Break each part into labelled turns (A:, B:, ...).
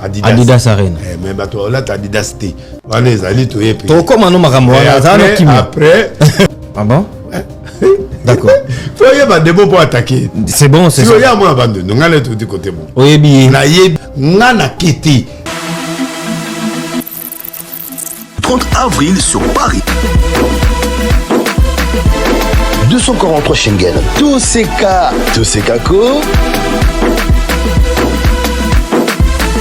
A: Adidas Arena.
B: Mais bato là Adidas T. On les ali to yepi.
A: To comment nous makambo
B: après.
A: Ah bon? D'accord.
B: Faut y avoir des mots pour attaquer.
A: C'est bon, c'est ça.
B: Si y a moi abandonné, on allait tout du côté bon.
A: Oui, bien.
B: Na yebi ngana kiti.
C: 30 avril sur Paris. 243 Schengen. Tous ces cas co.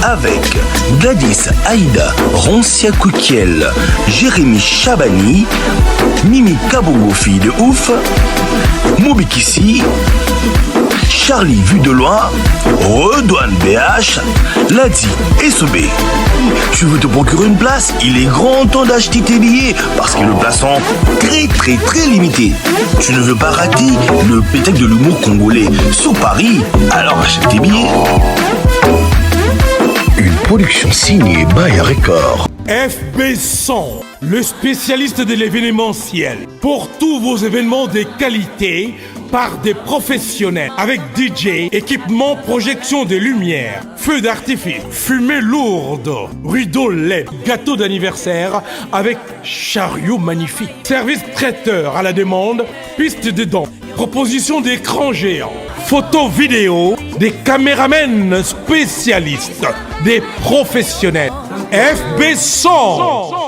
C: Avec Gladys Aïda Roncia Koukiel, Jérémy Chabani, Mimi Kabongo fille de ouf, Mobikissi, Charlie Vu de loin, Redouane BH, Ladi et Sobé. Tu veux te procurer une place? Il est grand temps d'acheter tes billets parce que le place sont très limité. Tu ne veux pas rater le spectacle de l'humour congolais sur Paris? Alors achète tes billets. Une production signée by Record.
D: FB100, le spécialiste de l'événementiel. Pour tous vos événements de qualité, par des professionnels, avec DJ, équipement, projection de lumière, feux d'artifice, fumée lourde, rideau LED, gâteau d'anniversaire avec chariot magnifique, service traiteur à la demande, piste de danse, proposition d'écran géant, photo vidéo, des caméramens spécialistes, des professionnels. FB100.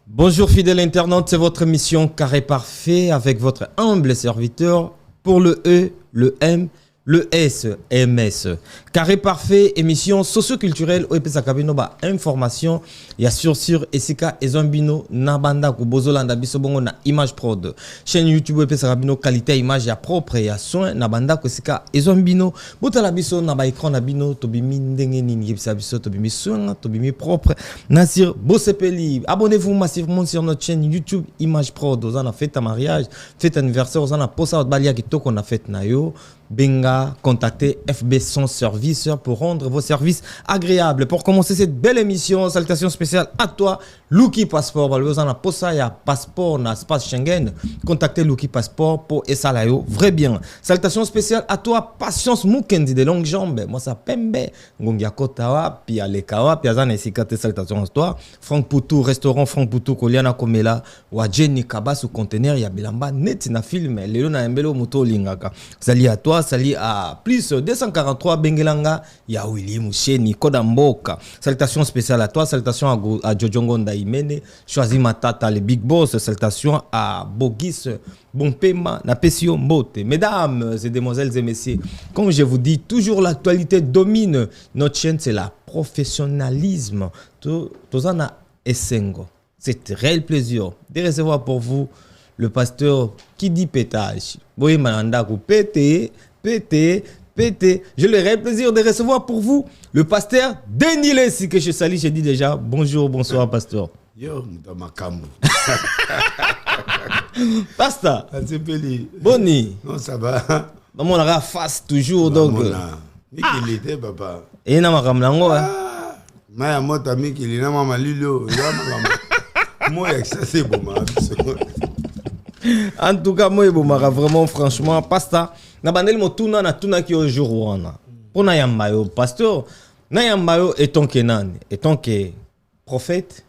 A: Bonjour fidèles internautes, c'est votre émission Carré Parfait avec votre humble serviteur pour le E, le M, le S, MS. Carré Parfait, émission socio-culturelle au Epesakabino ba information ya sur Esika Ezombino Nabanda Kubozolanda Bisobongo na Image Prod. Chaîne YouTube Epesakabino qualité image ya propre ya soin Nabanda Esika Ezombino botala biso na ba écran na bino tobimi ndenge nini yebisa biso tobimi soin tobimi propre Nasir Bosepeli. Abonnez-vous massivement sur notre chaîne YouTube Image Prod. Vous en a fête à mariage, fête anniversaire, vous en a posa balia kitoko na fête na yo. Benga, contactez FB100 Service pour rendre vos services agréables. Pour commencer cette belle émission, salutations spéciales à toi, Luki Passport. Vous en a posa ya passeport na espace Schengen. Contactez Luki Passport pour Esalayo. Vrai bien. Salutations spéciales à toi, Patience Mukendi de longues jambes. Moi ça pembe. Ngongia Kotawa, puis Alekawa, puis Azan Esikate. Salutations à toi. Franck Poutou, restaurant Franck Poutou, Koliana Komela, ou Jenny Kabas ou conteneur, ya Bilamba, net na film. Léo na Mbelo Muto Lingaka. Salut à toi. Salut à plus 243 Bengelanga, ya Willy Moucheni, Kodamboka. Salutations spéciales à toi, salutations à Jojongo Ndaimene, Choisi Matata, le Big Boss, salutations à Bogis, Bonpema, Napesio Mbote. Mesdames et demoiselles et messieurs, comme je vous dis, toujours l'actualité domine notre chaîne, c'est la professionnalisme. Tozana Essengo. C'est un réel plaisir de recevoir pour vous le pasteur qui dit pétage. Oui, Mananda, pété. Je le plaisir de recevoir pour vous le pasteur Denis Lessi que je salue. Je dis déjà bonjour, bonsoir, pasteur.
B: Yo, Mutamakambo.
A: Pasteur. Boni.
B: Non, ça va.
A: On aura face toujours donc.
B: Mikili était papa.
A: Et na makamlango.
B: Maya mota Mikili na mama Lilo. Moi ça c'est bon.
A: En tout cas, moi, vraiment, franchement, pasteur. Na bandel motuna na tuna ki au jour wana. Pona yambayo pasteur, na yambayo étant que nan, étant que prophète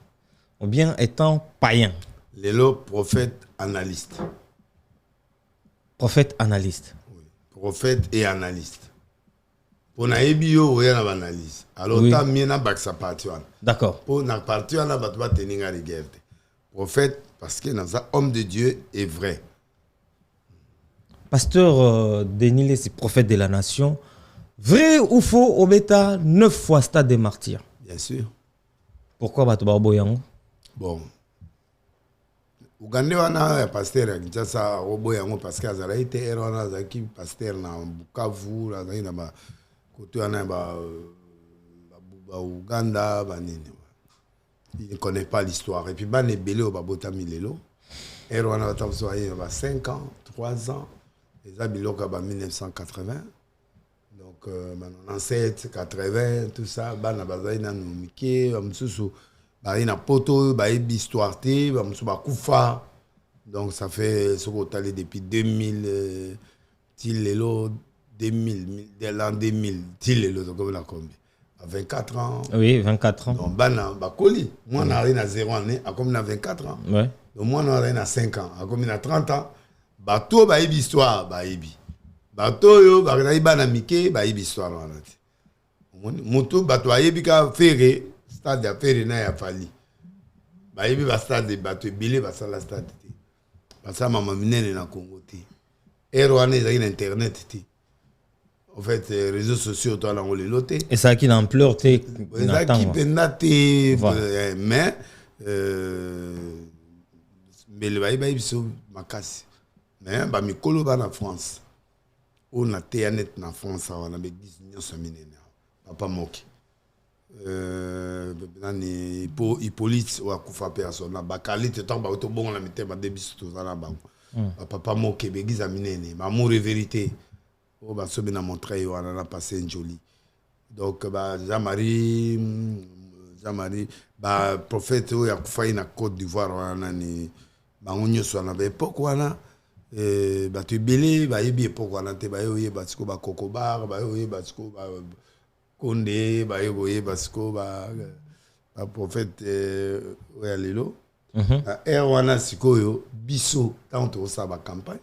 A: ou bien étant païen.
B: Lelo prophète analyste.
A: Prophète analyste.
B: Oui. Prophète et analyste. Pona ebio ou yana analyse. Alors oui. Ta miena baksa parti wana.
A: D'accord.
B: Pona parti wana batwa teninga de guerre. Prophète parce que dans ça homme de Dieu est vrai. Pasteur
A: Denis Lessi, prophète de la nation, vrai ou faux, au bêta 9 fois stade des martyrs?
B: Bien sûr.
A: Pourquoi Batouba Boyango?
B: Bon. Ougandais wana pasteur Kinshasa Boyango parce que azala été erona zaki pasteur na Bukavu la zaki na ba côté wana ba Ouganda banini. Il ne connaît pas l'histoire et puis ban ebelé au babota milelo. Erona batamso ayi ba 5 ans, 3 ans. Les Abiloka en 1980, donc 97, 80, tout ça, Bana Bazaina Numike, Bamsusu, Barina Poto, Baïb Histoire T, Bamsu Bakoufa. Donc ça fait ce qu'on a depuis 2000, 2000, dès l'an 2000, il le comme la combien? À 24 ans.
A: Oui, 24 ans.
B: Donc, Bakoli. Moi, on a rien à 0 année, à comme 24 ans.
A: Ouais.
B: Donc, moi, on a rien à 5 ans, à comme 30 ans. Bateau, bah, histoire, bah, bateau, yo, bah, na mike, bah, histoire, moto, bateau, ka ferré, stade de ferré, na ya fali. Bah, ba stade de bateau, bilé, bah, ça la stade. Bah, ça, maman, minene na Congo, Erwane, il y a internet, en fait, les réseaux sociaux, toi, là, on les loté.
A: Et ça qui l'ampleur, tu
B: ça qui peut mais le baïbaï, c'est ma casse. Mais, bah, mikolo, bah, en France. On a net en France, on a 10 millions de papa moki. Hippolyte, ou à Koufa personne. Bakali, tu t'en vas au bon, on a mis tes débits, tout ça, là, papa moki, béguise à minene. Amour et vérité. Oh, bah, ça, bien, montré, on a passé un joli. Donc, bah, Jean-Marie, bah, prophète, il y a Koufa, na Côte d'Ivoire, on a ni, bah, on y est sur la époque, on a. Bah tu belé bah yebi pourquoi na te bah yoye basiko ba kokobar bah yoye basiko ba Condé bah yoye basiko ba prophète ouais lelo wana sikoyo biso tanto ça ba campagne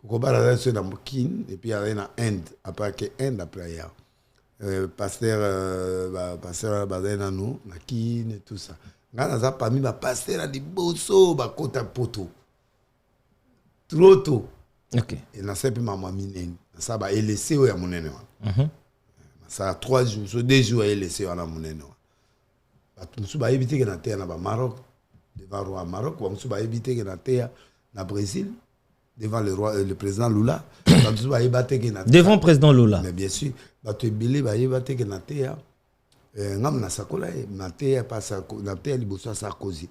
B: kokobar là sur na Mokine et puis aller na Inde après que Inde après ya pasteur bah na nous na Kine et tout ça ngana za parmi ba pasteur di boso ba kota poto trop tôt.
A: Ok.
B: Et na sepi maman minene. Ça va laisser au ya monene wa. Ça 3 jours, so 2 jours à laisser à la monene wa. Ba tumsu ba éviter que na terre na ba Maroc, devant roi Maroc, wa tumsu ba éviter que na terre na Brésil, devant le roi le président Lula, ba tumsu ba éviter que na
A: devant président Lula.
B: Mais bien sûr, ba tu belé ba éviter que na terre ngam na sakola na terre pas ça na terre liboso Sarkozy.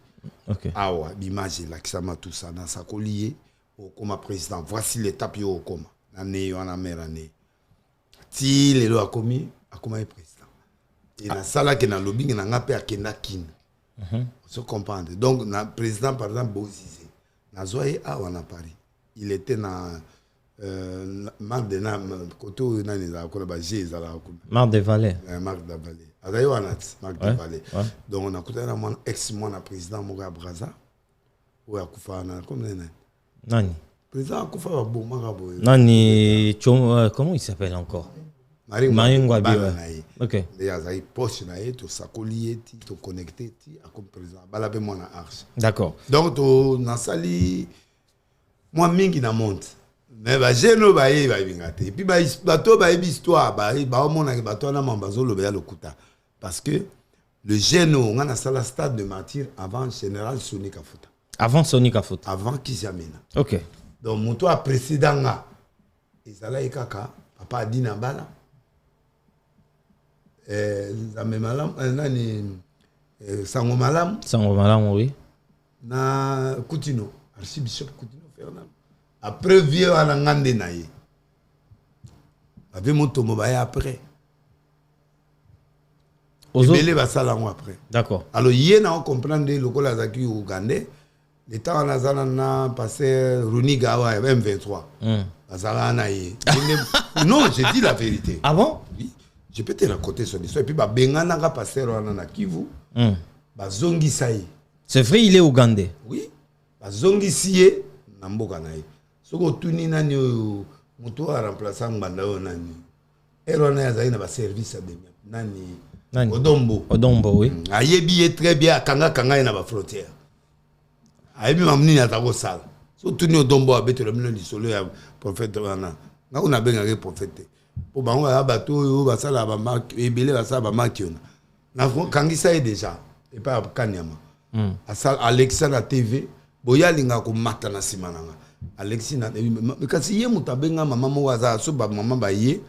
A: Ok.
B: Ah ouais, l'image là qui ça m'a tout ça na sakolié. Comme président, voici l'étape yo comme année on a mère année ti le a commis président et na sala que na lobby na ngapé a kena kin se comprendre donc na président par exemple Bozizé na zoé a on a Paris il était na Marc de Nam côté na les a ko ba jeza la ko
A: Marc de Valais
B: Marc de Valais azayo anat Marc de Valais donc on a côté na mon ex mon président Moga Braza ou a kufa na comme
A: Nani
B: président Koufa bon marabout.
A: Nani comment il s'appelle encore? Maringwa Biwa. OK.
B: Il y a des postes na tout ça collier tout connecté comme président balabe moi na arche.
A: D'accord.
B: Donc to na sali moi mingi na monte. Mais ba jeno ba yi ba bingate. Et puis ba bato ba histoire ba mona bato na mambazo lo ba lokuta parce que le geno on a sala stade de martyr avant général Sonic Afuta.
A: Avant Sonic Afuta.
B: Avant qu'ils amènent.
A: OK.
B: Donc mon toi précédent là et ça là kaka papa a dit na bala za memalam nani sango malam
A: oui
B: na Coutinho archibishop Coutinho Fernand après vieux ana ngande na ye avait mon tomo ba après Belé va ça là après.
A: D'accord.
B: Alors hier on comprendre le cola zaki ougandais. Le temps on a passé Runiga M23. Non, j'ai dit la vérité.
A: Ah bon?
B: Oui. Je peux te raconter son histoire. Et puis Bengana a passé Rana Kivu. Zongi Saï.
A: C'est vrai, il est ougandais.
B: Oui. Zongi Sié Namboka naï. Soko tuni nani muto a remplacé Mbandao nani. Erona yazaï na ba service à demi. Nani. Odombo.
A: Odombo, oui.
B: Ayebi très bien kanga na ba frontière. Ayebi mamni na tako sala. So tuni Odombo abete le mino di solo ya prophète wana. Na una benga ke prophète. Po bango ya bato yo basala ba marque ebele basala ba marque ona. Na kangisa e déjà. Et pas Kanyama. Asal Alexa na TV boya linga ko mata na simananga. Alexis na kasi ye mutabenga mama mo waza so ba mama ba ye.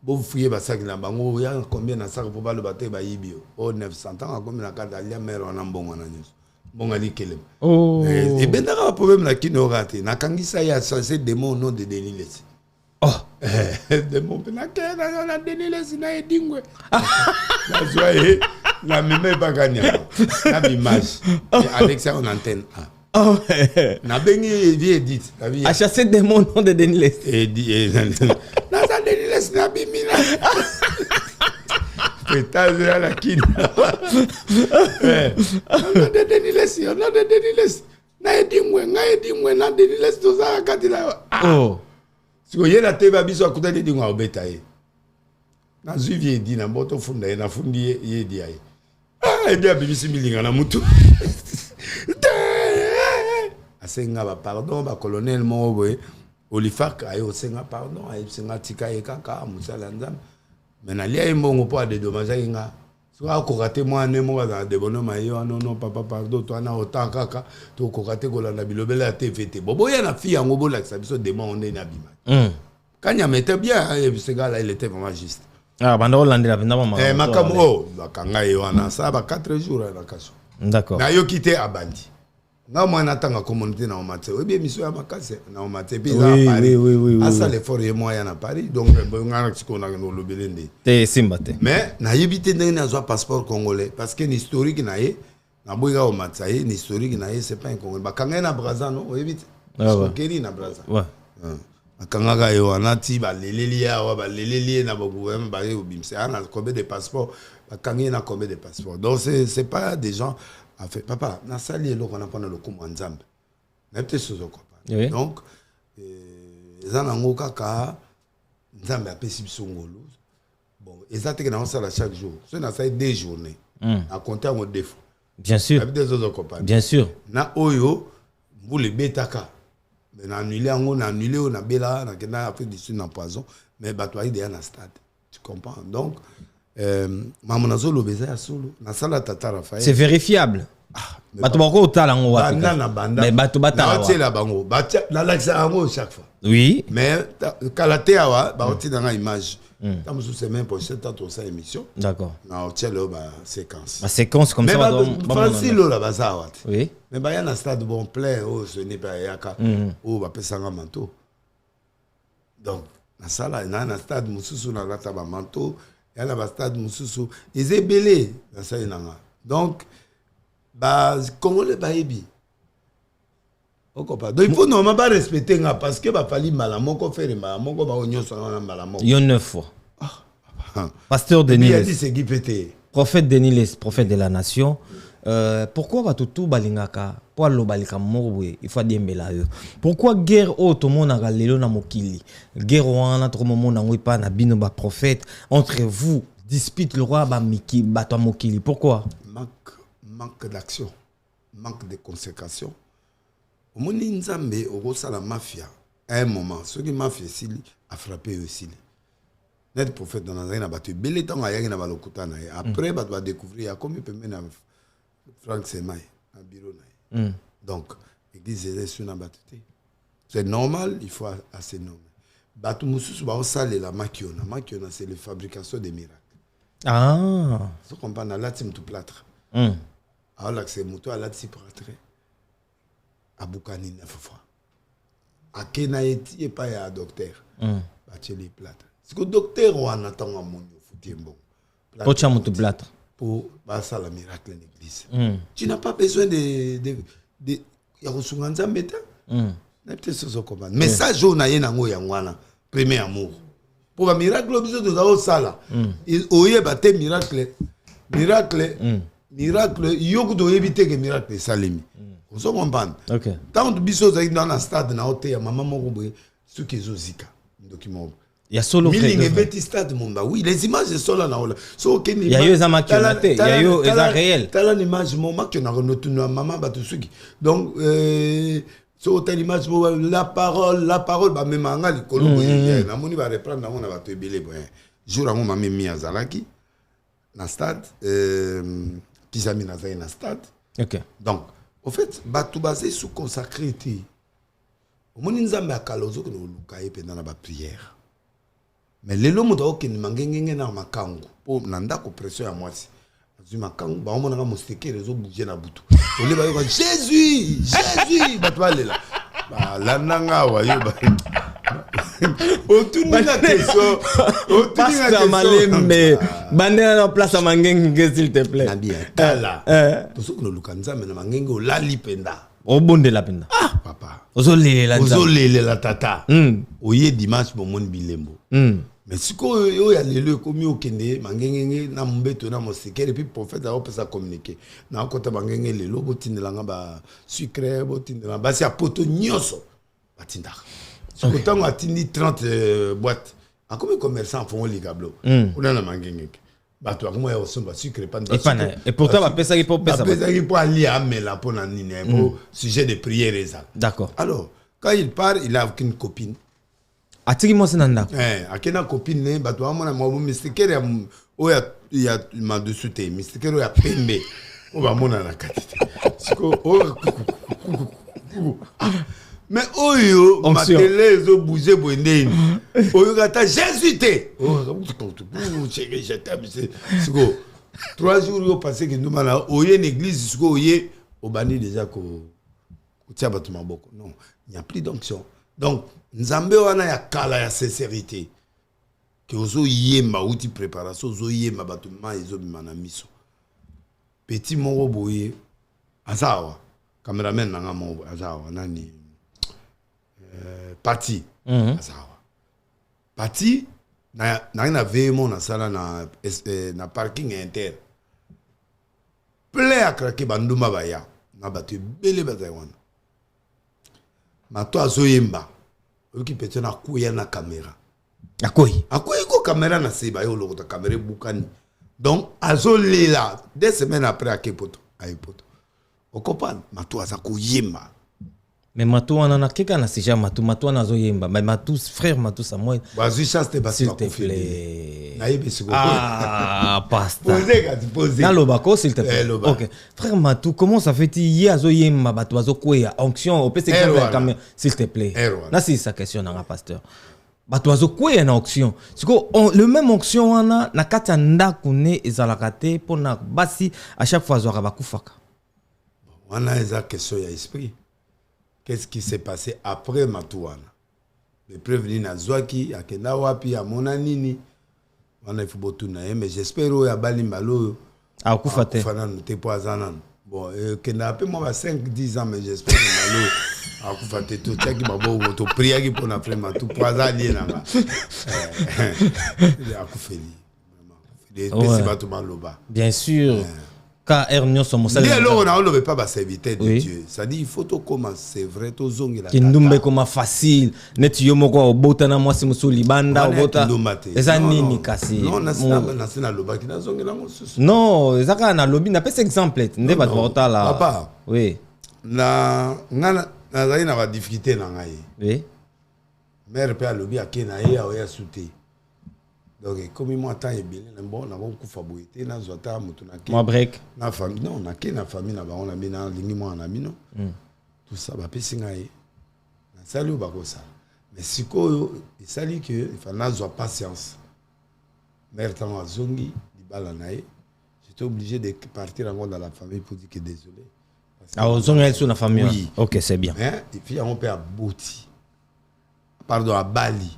B: Bo fouiller ba sac na bango ya combien na sac pour ba le bater ba yibio. Oh 900 ans comme na kata lia mère on mbongo na nyos. Bonga li kelem. Oh. Et ben da problème na kino raté. Na kangisa ya censé démon nom de Denis Lessi.
A: Oh.
B: Démon na kena na Denis Lessi na edingwe. La joie la même pas gagné. La image. Alexa on antenne.
A: Oh.
B: Na bengi vie dit.
A: A chasser des mots nom de Denis Lessi.
B: Et dit na Deniles na bimina. Pétage à la kine. On a de Deniles. Na edimwe na Deniles toza katila.
A: Oh.
B: Siko yena teba biso akuta de dingwa obeta ye. Na zuivie di na moto funda ye na fundi ye di ye. Ah, bien bibisi milinga na mutu. Asenga ba pardon ba colonel mo boye. Olifak ayo senga pardon ayo senga tika ye kaka musala nzam. Mais lia imbongo po de dommage inga. Soit ko raté moi ne mo za de bonoma yo non papa pardon toi na autant kaka to ko raté ko la bilobela te fete. Bobo ya na fille ngo bola ça biso démon on est na bima. Quand il mettait bien ce gars là il était vraiment juste.
A: Ah banda Hollande la banda mama.
B: Makamo bakanga yo na ça ba 4 jours na kaso.
A: D'accord.
B: Na yo quitté à bandi. Na moi natanga communauté na Omate. Oui bien mission ya makase na Omate puis à Paris. Oui. À ça l'effort et moi ya na Paris donc ngana tsiko na no lobelende.
A: Te simbate.
B: Mais na yebité ndenge na zo passeport congolais parce que historique na ye na boiga Omate ye historique na ye c'est pas un congolais. Bakanga na Brazza non yebité. Keri na Brazza. Ouais. Bakanga yo anati ba leleli ya ba leleli na ba gouvernement ba yo bimse ana combien de passeports bakanga na combien de passeports. Donc c'est pas des gens en fait, papa, na sali lo qu'on apprend le coup nzambe. Na peut sozo quoi. Donc ezana ngoka ka nzambe apesi biso ngolo. Bon, ezate que na sala chaque jour. So na ça 2 journées. À compter en défaut.
A: Bien sûr. Bien sûr.
B: Na oyo mbule betaka. Mais na annulé on a bela na kena après du na poison, mais batoi de na stade. Tu comprends? Donc Mamonazo Lobeza ya solo na sala tata Raphaël.
A: C'est vérifiable. Bato bako otala ngo wa.
B: Banda.
A: Mais bato batala.
B: Na tela bango. Batia la laxa ngo chaque fois.
A: Oui.
B: Mais kalate awa ba oti na image. Tam sous semaine pour cette temps sa émission.
A: D'accord.
B: Na oti le ba séquence.
A: Ma séquence comme ça
B: va Francis lo la baza.
A: Oui.
B: Mais ba ya na stade bon plein oh ce n'est pas yaka. Oh ba pesanga manteau. Donc na sala na stade mususu na lata ba manteau. Il y a un stade Moussousou. Ils sont belés dans ça. Donc, Congolais baébi. Donc, il faut normalement pas respecter parce que fallait malamon qu'on fait malamon qu'on va oignon sur un malamon.
A: Il y a 9 fois. Pasteur Denis.
B: Il a dit c'est qui pété.
A: Prophète Denis, prophète de la nation. Pourquoi va tout balingaka pour le balika morwe il faut dire mbelayo pourquoi guerre auto monde na lelo na mokili guerre wana trop moment na pas na bino ba prophète entre vous dispute le roi ba miki bato mokili pourquoi
B: manque d'action manque de consécration au moni nzambe au la mafia à un moment ceux qui mafia sili a frappé aussi net prophète dans na bato belé temps ayaki na balokuta na après bato va découvrir comme il peut mener Franck Semaï, un bureau. Donc, l'église est sur la batute. C'est normal, il faut assez nommer. Batou Moussous, la maquiona. Maquiona, c'est la fabrication des miracles.
A: Ah.
B: Ce qu'on parle, là, c'est tout plâtre. Alors là, c'est mouton, là, c'est plâtre. À Boukani, 9 fois. À Kenaïti, et pas à docteur. Bâtir les plâtres. C'est que le docteur, on attend un monde, il faut bon.
A: Pourquoi tu plâtre?
B: Pour passer la miracle en l'église. Tu n'as pas besoin de mais ça, je n'ai pas premier amour. Pour un miracle, besoin de ça. Il y a des miracles. Miracle, il y a des miracles. Vous comprenez? Tant de bisous dans la stade, maman, ce qui est zika. Document.
A: Il y a solo
B: oui, les images sont là.
A: Il y a eu des maquillettes, il y a eu des réels.
B: Tu as l'image, maman, donc, sur telle image, la parole, bah, même en Angal, la moni va reprendre, on va te béler. Jour à moi, mis à Zalaki, dans le stade, Pisami dans le stade. Donc, au fait, tout basé sur consacré. Au moment où nous avons Kalozo, nous avons pendant la prière. Mais les lois de Okin mangengenge na makangu pour nanda ko pression ya mwasi azu makangu ba omona ka mosteke rezo bouger na butu ole ba yo Jésus batwa lela ba lananga wa yo ba otuni na question
A: pasteur Malembe bandela na place à mangenge s'il te plaît
B: nabi tala to soko no lukanza me na mangenge olali penda
A: obonde la penda
B: papa
A: ozolele la
B: tata oye dimanche bon mon bilembo Mais si il y a les lieux comme au Kenya, mangenge na mbeto na mosike et puis prophète a peut ça communiquer. Na kota mangenge les lobo tindela ba sucre bo tindela ba si a poto nyoso batinda. Si autant atindi 30 boîtes. En combien commerçants font les gablo? On a na mangenge. Ba toi comment ya somba sucre pas
A: et pourtant ba pesa qui pour pesa.
B: Pesa qui pour aller à mela pour na nini pour sujet de prière et ça.
A: D'accord.
B: Alors, quand il part, il a aucune copine.
A: Atiki mo senanda.
B: Akena copine ne bato amona mo mystique ya ma dessus te mystique ya pembe o ba mona na katite siko mais oyo matele zo bouger boendeni oyo kata Jésus te je t'aime siko 3 jours yo passé que nous mala oyo une église siko oyo obani déjà ko tia bato maboko non il n'y a plus d'onction donc Nzambe wana ya kala ya sincérité que ozo yemba outi préparation ozo yemba batuma ezo bimana miso petit moko boye azawa cameraman nanga mo azawa nani parti azawa parti na vemo na sala na parking inter plein à craquer banduma baya na batu bele batawana mato azo yemba qui peut être na caméra.
A: Akoi
B: ko caméra na seba yo lokota caméra bukani. Donc azolé là 2 semaines après à Kepoto, poto. O comprendre matou azako yemba.
A: Mais matou wana na keka na sija matou na zo yemba. Mais matou frère matou Samuel.
B: Vas-y chance te basi
A: s'il te plaît.
B: Na yebe siko.
A: Ah pasta.
B: Posez.
A: Na lobako s'il te plaît. OK. Frère matou comment ça fait y azo yemba batou azo kwea onction au PC caméra s'il te plaît. Na c'est sa question na pasteur. Batou azo kwea na onction. Siko le même onction wana na kati ndaku ne ezalaka te pona basi à chaque fois zo bakufaka.
B: Wana eza question ya esprit. Qu'est-ce qui s'est passé après Matouana? Le prévenu na Zwaki, akenda wapi, a mona nini. Wana ifubotu na ye, mais j'espère o ya bali malo.
A: A kufate.
B: Fana te poazanan. Bon, kenda ape moi 5-10 ans, mais j'espère que malo. A kufate tout ça qui m'a beau, to prier qui pour na frère tout poazali na ba. A kufeli. C'est pas tout mal loba.
A: Bien sûr. Car Ernio son monsal.
B: Mais alors on ne veut pas serviteur de Dieu. Ça dit il faut tout commencer, c'est vrai to zongi la.
A: Kindumbe comme facile. Net yo moko obota na mwasi musuli banda obota. Eza nini kasi.
B: Non, na loba ki na zongi na mosusu.
A: Non, ezaka na lobi na pesa exemple nde ba bota la.
B: Papa.
A: Oui.
B: Na zali na ba difficulté na ngai.
A: Oui.
B: Mère pe lobi akena ye a ya souté. Donc comme moi tant et bien bon na bon kufa boité na zota mutu na ke
A: moi break
B: na famille non na ke na famille na ba on a mis na lingi moi na mino tout ça ba pesinga ye na sali ba ko ça mais siko il sali que il faut na zo patience mère tant azongi di bala na ye j'étais obligé de partir encore dans la famille pour dire que désolé
A: ah ozongi elle sur la famille
B: oui.
A: OK c'est bien
B: hein et puis on peut à Boti pardon à Bali.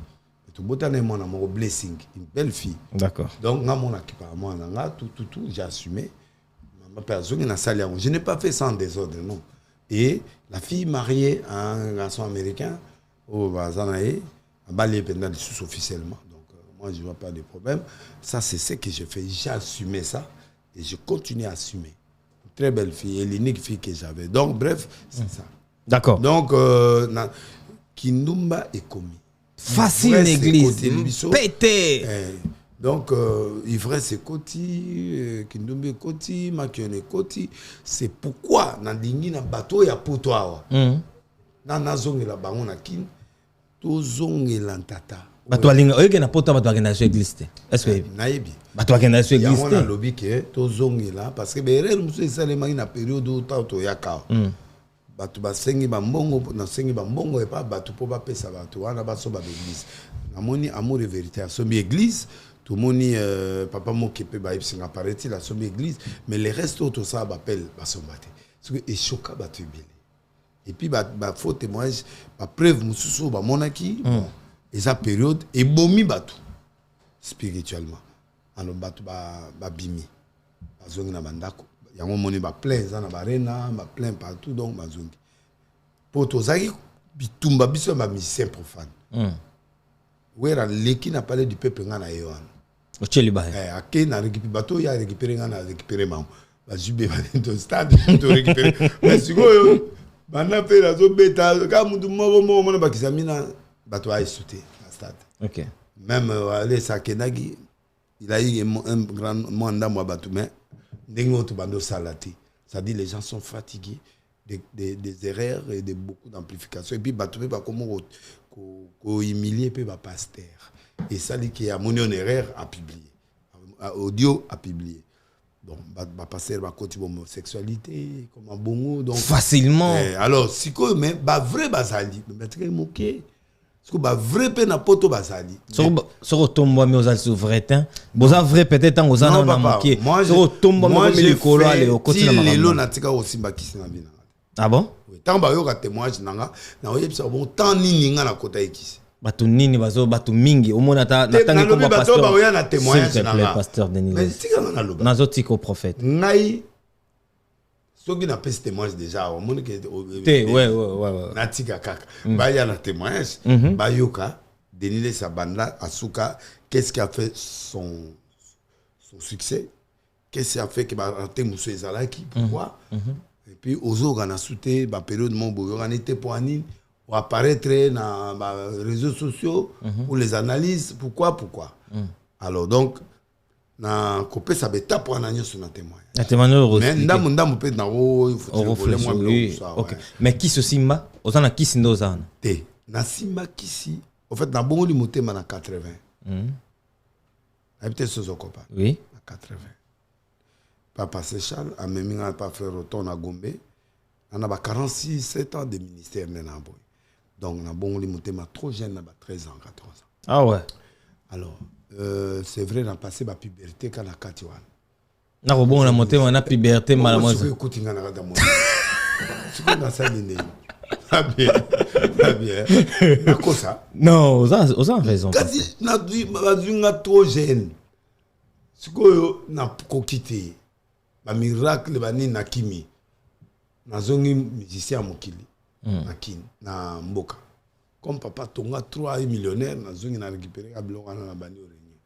B: Tout mon blessing, une belle fille.
A: D'accord.
B: Donc, j'ai assumé. Je n'ai pas fait sans désordre, non. Et la fille mariée à un garçon américain, au Bazanae, à Bali officiellement. Donc, moi, je ne vois pas de problème. Ça, c'est ce que je fais. J'ai assumé ça et je continue à assumer. Une très belle fille et l'unique fille que j'avais. Donc, bref, c'est ça.
A: D'accord.
B: Donc, Kindumba est commis.
A: Facile l'église, pété.
B: Donc, ivresse et koti, Kindumbe koti, makione koti. C'est pourquoi, dans dingi na bateau ya potoa. Na zongi la bango na kin, to zongi lantata.
A: Bateau alinga, oye na pota bateau agenda sur l'église. Est-ce que
B: naïbi?
A: Bateau agenda sur l'église.
B: Il y a un lobby qui est to zongi là, parce que berel muso esalema na période où to yaka. Batu basengi bambongo na sengi bambongo et pas batu po ba pesa batu wana baso ba église namoni amour et vérité à sombi église tout moni papa mo kepe ba ipsinga paraît-il la sombi église mais les restes autres ça appelle basombate parce que choka batu belé et puis ba faux témoignage ba preuve mususu ba monaki et sa période et bomi batu spirituellement alors batu ba bimi bazongi na bandako yango moni ba plein za na barena ba plein partout donc bazongi poto zaki bitumba biso ba musicien profane wera leki na parler du peuple ngana yohan
A: Ocheliba.
B: ake na récupérer bateau ya récupérer ngana récupérer ma ba jube ba dans stade to récupérer mais sikoyo bana pe la zo beta ka mundu mo na bakizamina bateau a sauté na stade.
A: OK.
B: Même aller Sakenagi, il a eu un grand mandat moi bateau mais ndenge to bando salati. Ça dit les gens sont fatigués des erreurs et de beaucoup d'amplification et puis bateau pas comment ko humilier pe ba pasteur. Et ça dit qu'il y a mon erreur à publier. Audio à publier. Bon, bah passer va continuer homosexualité comme un bongo donc
A: facilement.
B: Alors si quoi mais bah vrai bazali, mais très moqué. Parce que bah vrai pe na poto bazali.
A: Sur tombo mais aux souverains, boza vrai peut-être en aux ana moqué.
B: Sur
A: tombo mais les colo aller au côté na
B: les lo na tika aussi bakisi na bina.
A: Ah bon?
B: Oui, tant ba yo ka témoignage nanga na oyebisa bon tant nini nga na kota ekisi.
A: Batu nini bazo batu mingi omona ta natangi comme pasteur
B: ba oya na témoignage
A: nanga pasteur Denis
B: mais tika na loba
A: nazo tiko prophète
B: ngai soki na pesi témoignage déjà omona que
A: ouais
B: na tika kaka ba ya na témoignage ba yoka Denis Sabanda asuka qu'est-ce qui a fait son succès, qu'est-ce qui a fait que ba raté muso ezalaki pourquoi et puis ozo kana souté ba période mon boyo kana était pour anine ou apparaître dans les réseaux sociaux pour les analyses. Pourquoi alors donc na copé ça beta pour un agneau sur un témoin.
A: Un témoin
B: mais ndamu peut na il faut
A: OK mais qui se simba ozana qui sindozana
B: te na simba kisi en fait na bongo li motema na 80 habité sozo kopa
A: oui
B: na 80 papa Séchal a même pas frère Roton na Gombe on a 47 ans de ministère na boy. Donc, on a bon les motema trop jeune, 13 ans, 14 ans.
A: Ah ouais.
B: Alors, c'est vrai, on a passé ma puberté quand on a 4 ans.
A: Na bon on a monté on a puberté malheureusement.
B: Je écoute ngana kada mo. Tu connais ça nini? Pas bien. Na quoi ça?
A: Non, osa raison.
B: Kasi na bazunga trop jeune. Sikoyo na kokité. Ba miracle bani na kimi. Na zongi musicien mokili. Na kin na mboka comme papa tonga 3 millionnaire na zongi na récupérer abilonga na bani orenye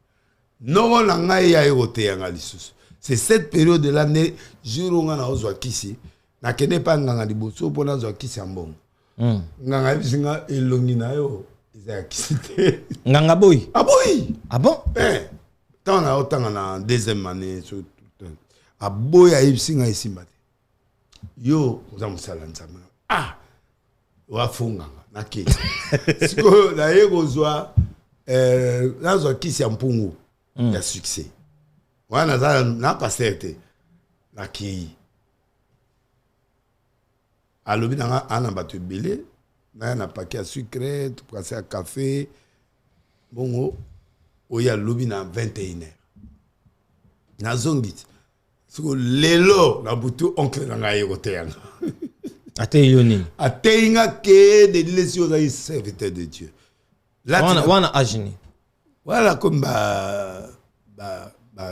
B: non na ngai ya yote ya ngalisusu c'est cette période de l'année juronga na ozwa kisi na kene pa nganga liboso pona ozwa kisi ambongo nganga bisinga elongi na yo eza kisi te
A: nganga boy
B: ah boy
A: ah bon
B: tant na otanga na deuxième année sur ah boy ya bisinga esimba yo oza musala nzama wafunga na kiti siko na yego zwa nazo kisi ya mpungu ya succès wana za na pasete na ki alobi na ana batu belé na paquet à sucre tu passer à café bongo oya lobi na 21h na zongit siko lelo na butu oncle na ngai yego
A: Ate yoni.
B: Ate inga ke de l'illusion aux serviteurs de Dieu.
A: Là, wana agini.
B: Voilà comme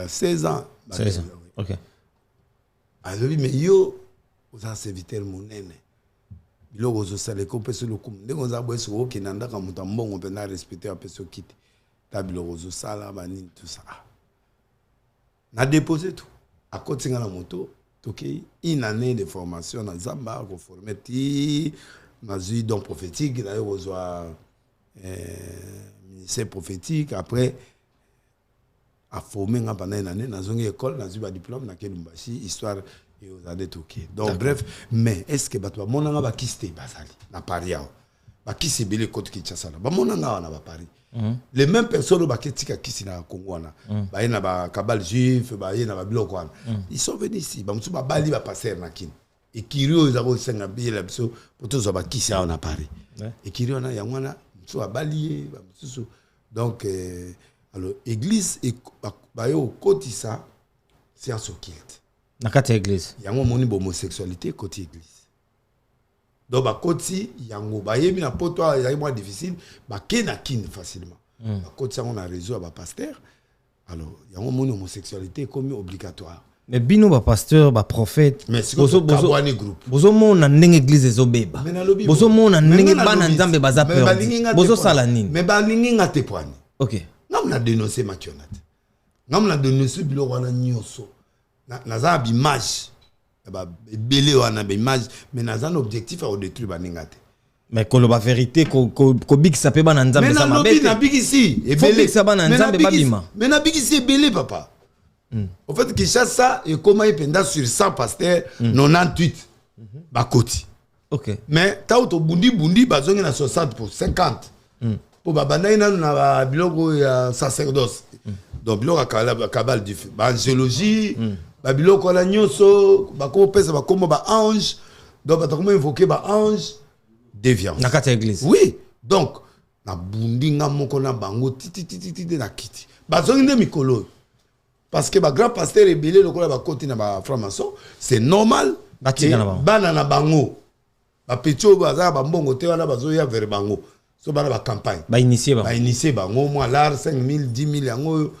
B: 16 ans.
A: 16 ans. OK.
B: Alors mais yo aux serviteurs monene. Biloko zo sale ko peso lokum. Ndeko za boyeso ko kinanda ka mutambongo pe na respecter peso kiti. Ta biloko zo sala bani tout ça. Na déposé tout. À côté de la moto. OK, une année de formation dans Zamba, qu'on formait dans une don prophétique, d'ailleurs aux ministère prophétique après a formé pendant une année dans une école dans une diplôme dans Kelumbashi histoire et aux années OK. Donc bref, mais est-ce que batwa monanga ba kiste basali na paria ba kiste belé côté Kinshasa ba monanga na ba Paris. Les mêmes personnes qui sont na Congo ba yena ba kabal juif ba yena ba biloko wana ils sont venus ici ba musu ba bali ba passer na kin et kirio za ko senga bile biso poto zo ba kisi na Paris et kirio na yangwana musu ba bali ba musu donc alors église et ba yo kotisa c'est un sokilt
A: na kati église
B: yango moni homosexualité côté église. Donc ba koti yango ba yebi na poto ya moins difficile ba kena kin facilement ba koti on a réseau ba pasteur alors yango mon homosexualité comme obligatoire
A: Mais bino ba pasteur ba prophète.
B: Mais c'est comme Kabouani groupe.
A: Bozo mona ndenge église ezobeba. Bozo mona ndenge bana nzambe baza perdu. Bozo sala nini?
B: Mais ba lingi nga te poani.
A: OK.
B: Ngam na dénoncer makionate. Ngam na dénoncer bilo wana nyoso. Na za image. Ba belé wana ba image mais na za objectif à détruire ba ningate.
A: Mais koloba vérité ko big sapé bana nzambe ça mabete.
B: Mais na big ici et
A: belé ça bana nzambe babima.
B: Mais na big ici belé papa. En fait, Kinshasa et comment il pendant sur 100 pasteurs 98 bakoti.
A: OK.
B: Mais tauto bundi bazongi na 60 pour 50. Pour babana ina na biloko ya sacerdoce. Donc biloko kabal du angéologie, biloko la nyoso, bako pesa bakomo ba ange, donc batakomo invoquer ba ange déviance.
A: Na kata église.
B: Oui. Donc na bundi nga moko na bango titi na kiti. Bazongi ne mikolo. Parce que le grand pasteur est belé, le côté de la franc-maçon, c'est normal. Bana na bango. Ba petio baza ba mbongo te wana bazoya vers bango. So bana ba campagne.
A: Ba initier
B: bango moi l'art 5000 10000 yango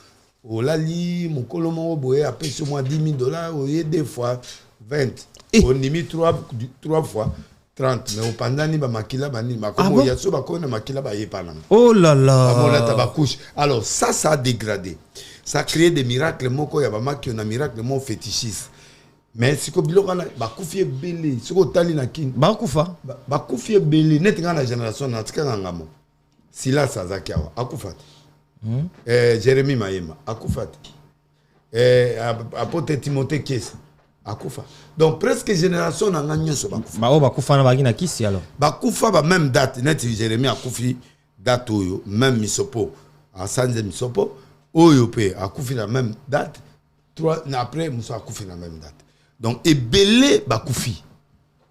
B: olali mokolo mo boye apesi moi $10,000 oye deux fois 20. On nimi 3 fois 30 mais pendant ni ba makila bani makomo ya so ba ko na makila ba yepana.
A: Oh là là.
B: Ba mona ta ba couche. Alors ça a dégradé. Ça crée des miracles moko ya bama qui on a miracle mon fétichiste. Mais si ko biloko na ba kufie belé, si ko tali na kin.
A: Ba kufa.
B: Ba kufie belé net nga na génération na tika ngamo. Sila Sazaki awa akufat. Jérémie Mayema akufat. Apote Timothée Kies akufa. Donc presque génération na nganyo so ba kufa.
A: Ba kufa na bagina kisi alors.
B: Ba kufa ba même date net Jérémie akufi date oyo même misopo. En sanze misopo. Oyo pe akufi la même date 3 après Moussa akufi la même date donc ebele bakufi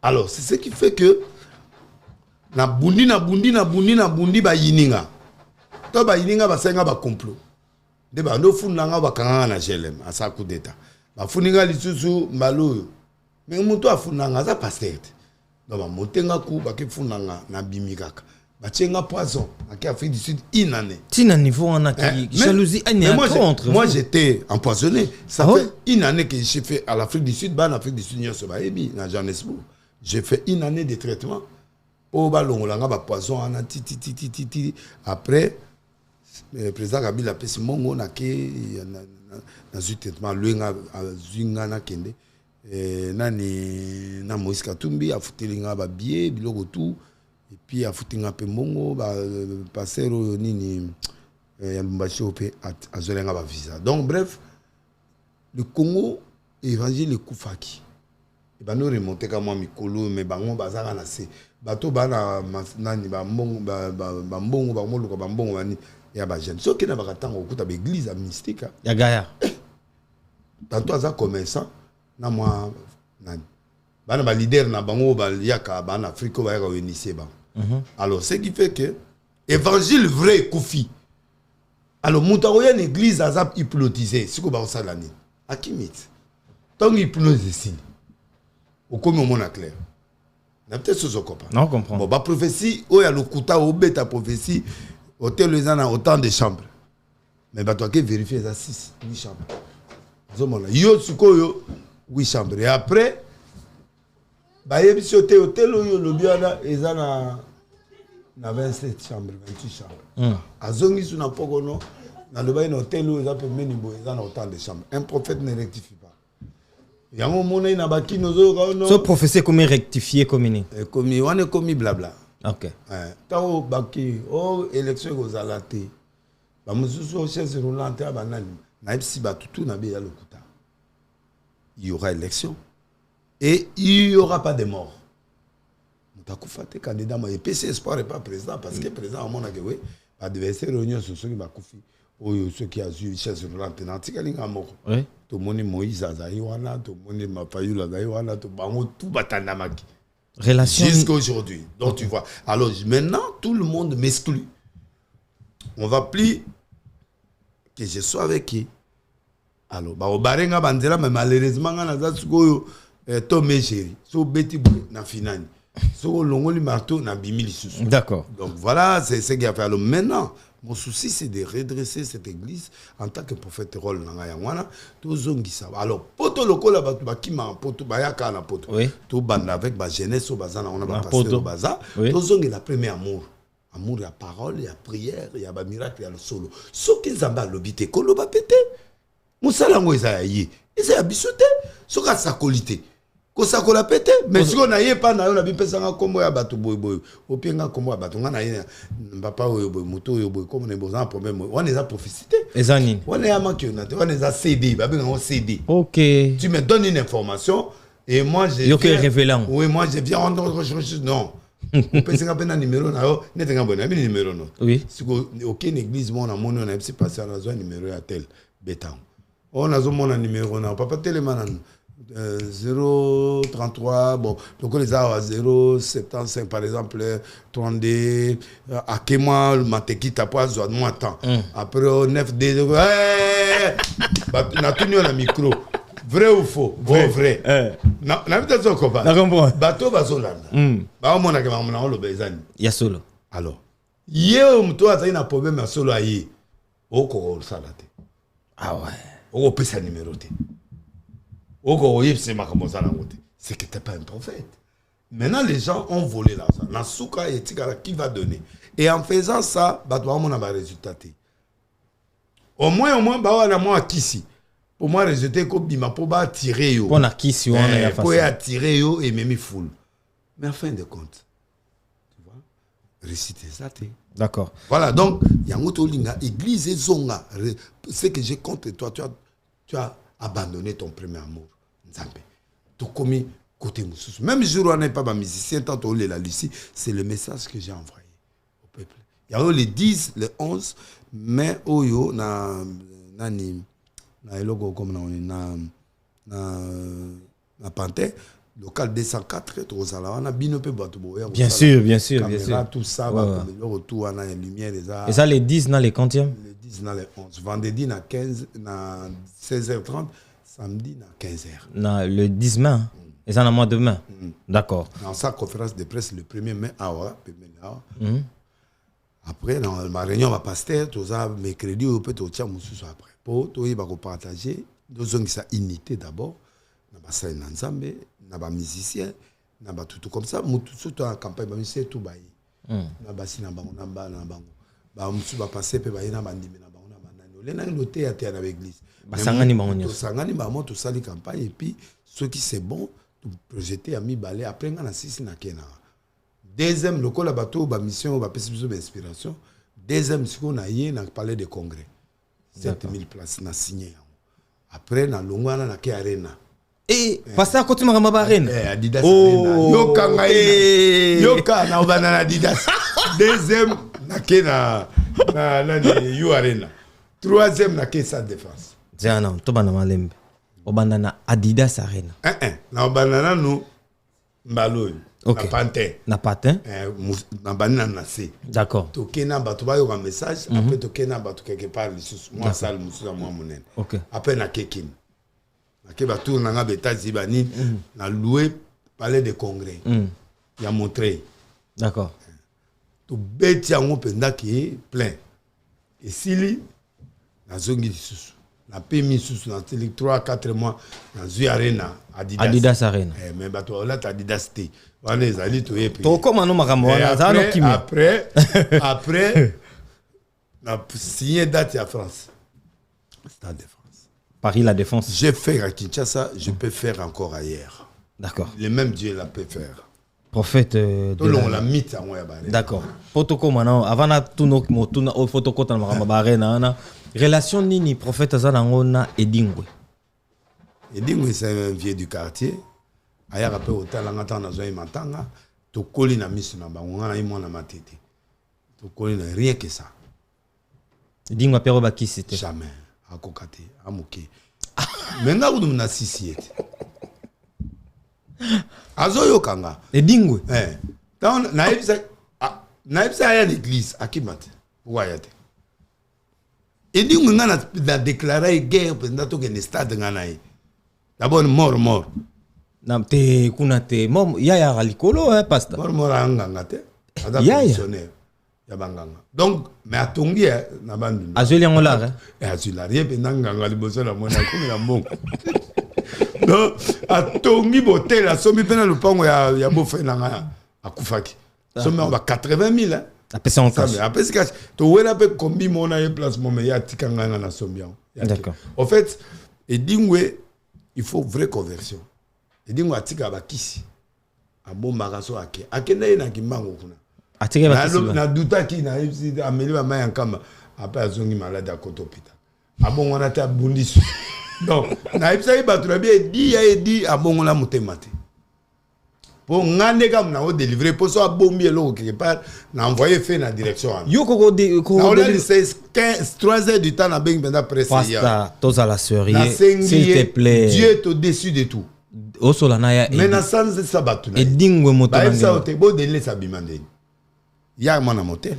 B: alors c'est ce qui fait que na bundi ba yininga to ba yininga ba senga ba complot de ba ndo funanga ba kanga na GLM asa coup d'état ba funinga lisusu mbalo mais muto afunanga za pasteur donc ba motenga ku ba ke funanga na bimikaka Batchenga poison en Afrique du Sud une année.
A: Tina niveau on a qui jalousie entre
B: moi j'étais empoisonné. Ça fait une année que j'ai fait à l'Afrique du Sud, en Afrique du Sud, à Johannesburg. J'ai fait une année de traitement. Au balongolanga ba poison en ti. Après le président Kabila a fait mongo na ke na traitement luenga zunga na kende. Nani na Moïse Katumbi a futelinga ba bié biloko tout. Et puis à foutinga pe mongo ba passer nini ya Lumbashi opé à zolenga ba visa. Donc bref, le Congo évangile le Koufaki. Et ben nous remonter comme mikolo mais bango bazara na se. Bato bana nani ba mbongo ba mbongo ba moluka ba mbongo bani ya ba jeune. Soki na ba katanga okuta ba église mystique.
A: Ya Gaya.
B: Tanto aza commerçant na moi nani. Bana ba leader na bango ba yaka ba na Afrique ba yaka initier ba. Alors ce qui fait que évangile vrai Koufi. Alors mutaroya une église azap hypnotisé siko ba salani. Akimit. Tant hypnose ici. Au comme au monde clair. Na peut-être ce copain.
A: Non comprends.
B: Bon ba prophétie o ya lokuta o beta prophétie hôtel les ana autant de chambres. Mais ba toi que vérifier ça 6 8 chambres. Zomona yo sikoyo 8 chambres et après bah il y a des hôtels où le biana est na 27 chambres 28 chambres azongi sur na pokono na le bain hôtel où ils appellent menibo ils ont autant de chambres un prophète ne rectifie pas il y a un moment na baki nozo
A: ce prophétie comment rectifier comme
B: commis on est commis blabla
A: OK
B: tant baki oh élection aux alaté ba mususu chaise roulante ba nani na ipsi ba tutu na be ya lokuta il y aura élection. Et il n'y aura pas de mort. Moutakoufate candidat, mais PC Espoir n'est pas président parce que président, à mon avis, oui, adversaire réunion sur ceux qui va koufi, ou ceux qui ont eu chaise roulante, n'antika mort.
A: Oui.
B: Tout le monde Moïse Azaïwana, tout le monde Mafayou Azaïwana, tout le monde tout batandamaki.
A: Relation.
B: Jusqu'à aujourd'hui. Donc tu vois. Alors maintenant, tout le monde m'exclut. On va plus que je sois avec qui. Alors, bah au barenga bandera, mais malheureusement, on a ça Tomé chéri, so beti na finani, so longoli marteau na bimili sous.
A: D'accord.
B: Donc voilà, c'est ce qu'il a fait. Alors maintenant, Mon souci, c'est de redresser cette église en tant que prophète rôle. Alors, poto loko la batu bakima poto bayaka na poto. Tout bande avec ba jeunesse au bazana on a ba pasteur au bazar. Tout zongi la premier amour. Amour, il y a parole, il y a prière, il y a un miracle, il y a le solo. Ce qui est en l'obité, qu'on l'a pété. Moussalango, ils ont bisoté. Ce qui est sa qualité. Qu'on s'est pété. Mais si on n'a pas, on a bien pensé à comment il y a battu boy. Au pire, comment il y a battu. On a papa ou moto ou comme on est besoin de problème. On les a prophécité. On est à manquer. On les a CD. On CD.
A: Ok.
B: Tu me donnes une information et moi je.
A: Révélant.
B: Oui, moi je viens rendre non. On peut se un numéro oui. Si aucune église on a mon on a passé à la numéro à tel béton. On a mon numéro on papa téléman 033 bon donc on les a 075 par exemple 32 à que moi mateki tapoa zo moi temps après 9D na tenu le micro. Vrai ou faux? Vrai. Na vita zo ko ba.
A: Na comprends.
B: Bato bazolanda. Ba mona ke mona o lo bezani.
A: Ya solo.
B: Alors, yeo mto azali na problème ya solo ayi. Oko salate.
A: Ah ouais.
B: Oko pesa numéro te. Oko yipse makambo na ngote. C'est que t'es pas un prophète. Maintenant les gens ont volé l'argent. Na souka et tikala qui va donner. Et en faisant ça, bato mona ba résultat. Au moins ba wana moi kisi. Pour moi, résultat comme bima pour attirer yo.
A: Pour nakisi on a
B: pour attirer yo et même foule. Mais en fin de compte, tu vois, réciter ça
A: D'accord.
B: Voilà, donc il y a une linga église et zonga. Ce que j'ai contre toi, tu as abandonné ton premier amour. Nzambe. Tu as commis côté moussous. Même jour où on n'est pas musicien, tant qu'on est là ici, c'est le message que j'ai envoyé au peuple. Il y a eu les 10, les 11, mais oyo na nani na logo comme na Panthère local 204 on a bien peu bateau
A: bien sûr
B: tout ça le retour on a une lumière
A: et ça les 10 dans les quantièmes
B: les 10 dans les 11 vendredi na 15 na 16h30 samedi na 15h
A: na le 10 mai et ça na mois de mai d'accord
B: dans sa conférence de presse le 1er mai après dans ma réunion ma pasteur tout ça mercredi ou peut-être au moussous après pour toi il va partager deux ont sa unité d'abord na basa na nzambe na ba musicien na ba tout comme ça tout en campagne ba musicien tout bayi na basi na bango na bango ba moussou ba passer pe bayi na bandimi na bango na banani le na noté à terre avec l'église
A: basangani bango
B: sangani ba moto sali campagne et puis ce qui c'est bon tout projeter à mi balé après na 6 na kena. Deuxième, le col bateau, ba mission, ba perception d'inspiration. Deuxième, ce qu'on a eu, on a parlé de congrès. 7000 places, on a signé. Après, on a l'ongwana, on a arena.
A: Et, passé à côté de ma arena.
B: Adidas Arena. Yoka ngaïna. Yoka, na obana Adidas. Deuxième, na You Arena. Troisième, na Sa Défense.
A: Tiens, non, to bana malembe. Obana na Adidas Arena.
B: Na obana nous, mbaloy.
A: Okay.
B: Na Panthère.
A: Na patin.
B: Na banana na C.
A: D'accord.
B: To kena ba to ba yo un message après to kena ba to quelque part moi salle musuza moi monen.
A: OK.
B: Après na kekin. Na ke ba tour na nga beta zibani na louer palais de congrès. Ya montré.
A: D'accord.
B: To beti yango penda ki plein. Et sili na zongi lisusu. Na pemi susu na 3-4 mois na Zui Arena
A: Adidas Arena.
B: Mais ba to la Adidas T. On les a dit tout et puis.
A: To comment no makambo na za no kimi.
B: Après na signé date à France. Stade de France.
A: Paris la Défense.
B: J'ai fait à Kinshasa, je peux faire encore ailleurs.
A: D'accord.
B: Le même Dieu la peut faire.
A: Prophète
B: de la mythe à moi.
A: D'accord. Protocole maintenant avant na tout no motuna au photocode na makambo Arena na relation nini prophète azana na Edingwe.
B: Edingwe c'est un vieux du quartier. Aya rappel au talanga tana zo imantanga to koli na misu na bango na imo na matete. To koli na rien que ça.
A: Edingwe pero bakisi te.
B: Jamais akokate amuke. Menga kudu na sisiete. Azo yo kanga.
A: Edingwe.
B: Tant naibsa aya l'église akimate. Wayate. Edingwe ngana na déclarer guerre pendant to que stade ngana yi. D'abord mort.
A: Na te kuna te mom ya likolo pasteur.
B: Mort nganga te.
A: Ya.
B: ya banganga. Donc mais atongi na bandu.
A: Azuli ngola hein.
B: Et azuli rien penanga liboso na mona comme na mbongo. Donc atongi botel asomi pena lupango ya bofe nanga akufaki. Somi on va 80 000 hein.
A: Après ça on cache.
B: Après c'est cash. To wena pe kombi mona ye place mo me ya tikanga na sombian.
A: D'accord.
B: En fait, et dingwe il faut vraie conversion. Et dingwe atika bakisi. Abo magaso ake. Akenda na kimango kuna.
A: Atika bakisi.
B: Na duta ki na ameli ba maya nkama après azongi malade à kotopita. Abo ngona ta bundisu. Donc na ipsa ibatu na bien di abo ngona mutemate. Pour ngane kam na o délivrer pour so abombi eloko quelque part na envoyer fait na direction.
A: Yo koko de
B: ko de 3 heures du temps na beng benda presse
A: ya. Pasta toza la sérieux s'il te plaît.
B: Dieu est au-dessus de tout.
A: O solana ya.
B: Mais na sans sabatu na.
A: Et dingwe moto
B: na. Ba ça te bo délai sa bimande. Ya mona motel.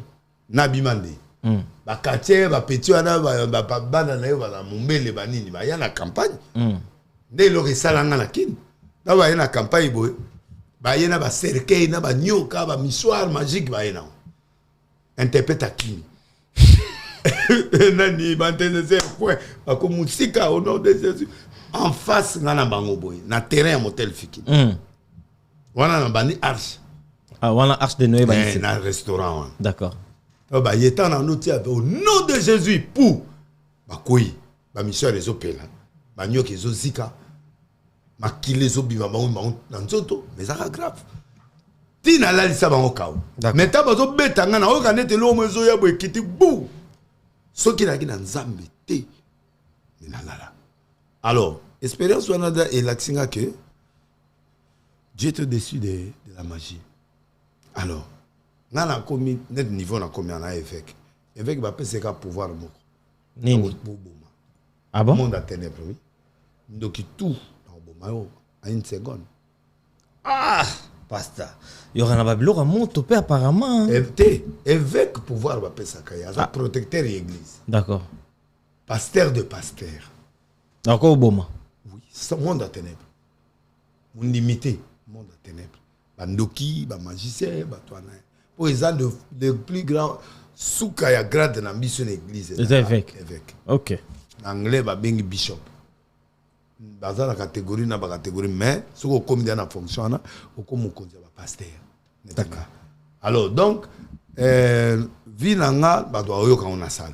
B: Na bimande. Ba quartier ba petit wana ba bana na yo ba mumbele ba nini ba ya na campagne. Ndé lo resalanga na kin. Da ba ya na campagne boy. Ba yena ba cercueil na ba nyoka ba misoir magique ba yena interprète à qui nani ba tenese quoi ba ko musika au nom de Jésus en face ngana bango boy na terrain motel fiki wana na bani arche
A: wana arche de Noé ba
B: na restaurant
A: d'accord
B: ba yeta na notia au nom de Jésus pour ba koi ba misoir les opela ba nyoka zo zika makile zo biva bango na nzoto mais ça grave tina la lisa bango kaw mais ta bazo betanga na oka nete lo mozo ya bo ekiti bou soki na kina nzambe te na la alors expérience wana da et l'axinga que Dieu te dessus de la magie alors nana komi net niveau na komi na évêque ba pese ka pouvoir moko
A: nini ah bon
B: monde à ténèbres oui donc tout à une seconde.
A: Ah, pasta. Il y aura un babylore à monter apparemment.
B: Évêque pouvoir va ça kaya, protecteur de l'église.
A: D'accord.
B: Pasteur de pasteur.
A: D'accord au bon.
B: Oui, c'est monde à ténèbres. Mon limité, monde à ténèbres. Bandoki, ba magicien, ba toana. Pour les ans le plus grand soukaya grade de l'ambition de l'église.
A: Les évêques. OK.
B: Anglais ba bengi bishop. Dans la catégorie na ba catégorie mais ce qu'on comme dans la fonction na au comme konza ba pasteur. D'accord. Alors donc vinanga ba doit yo quand on a salle.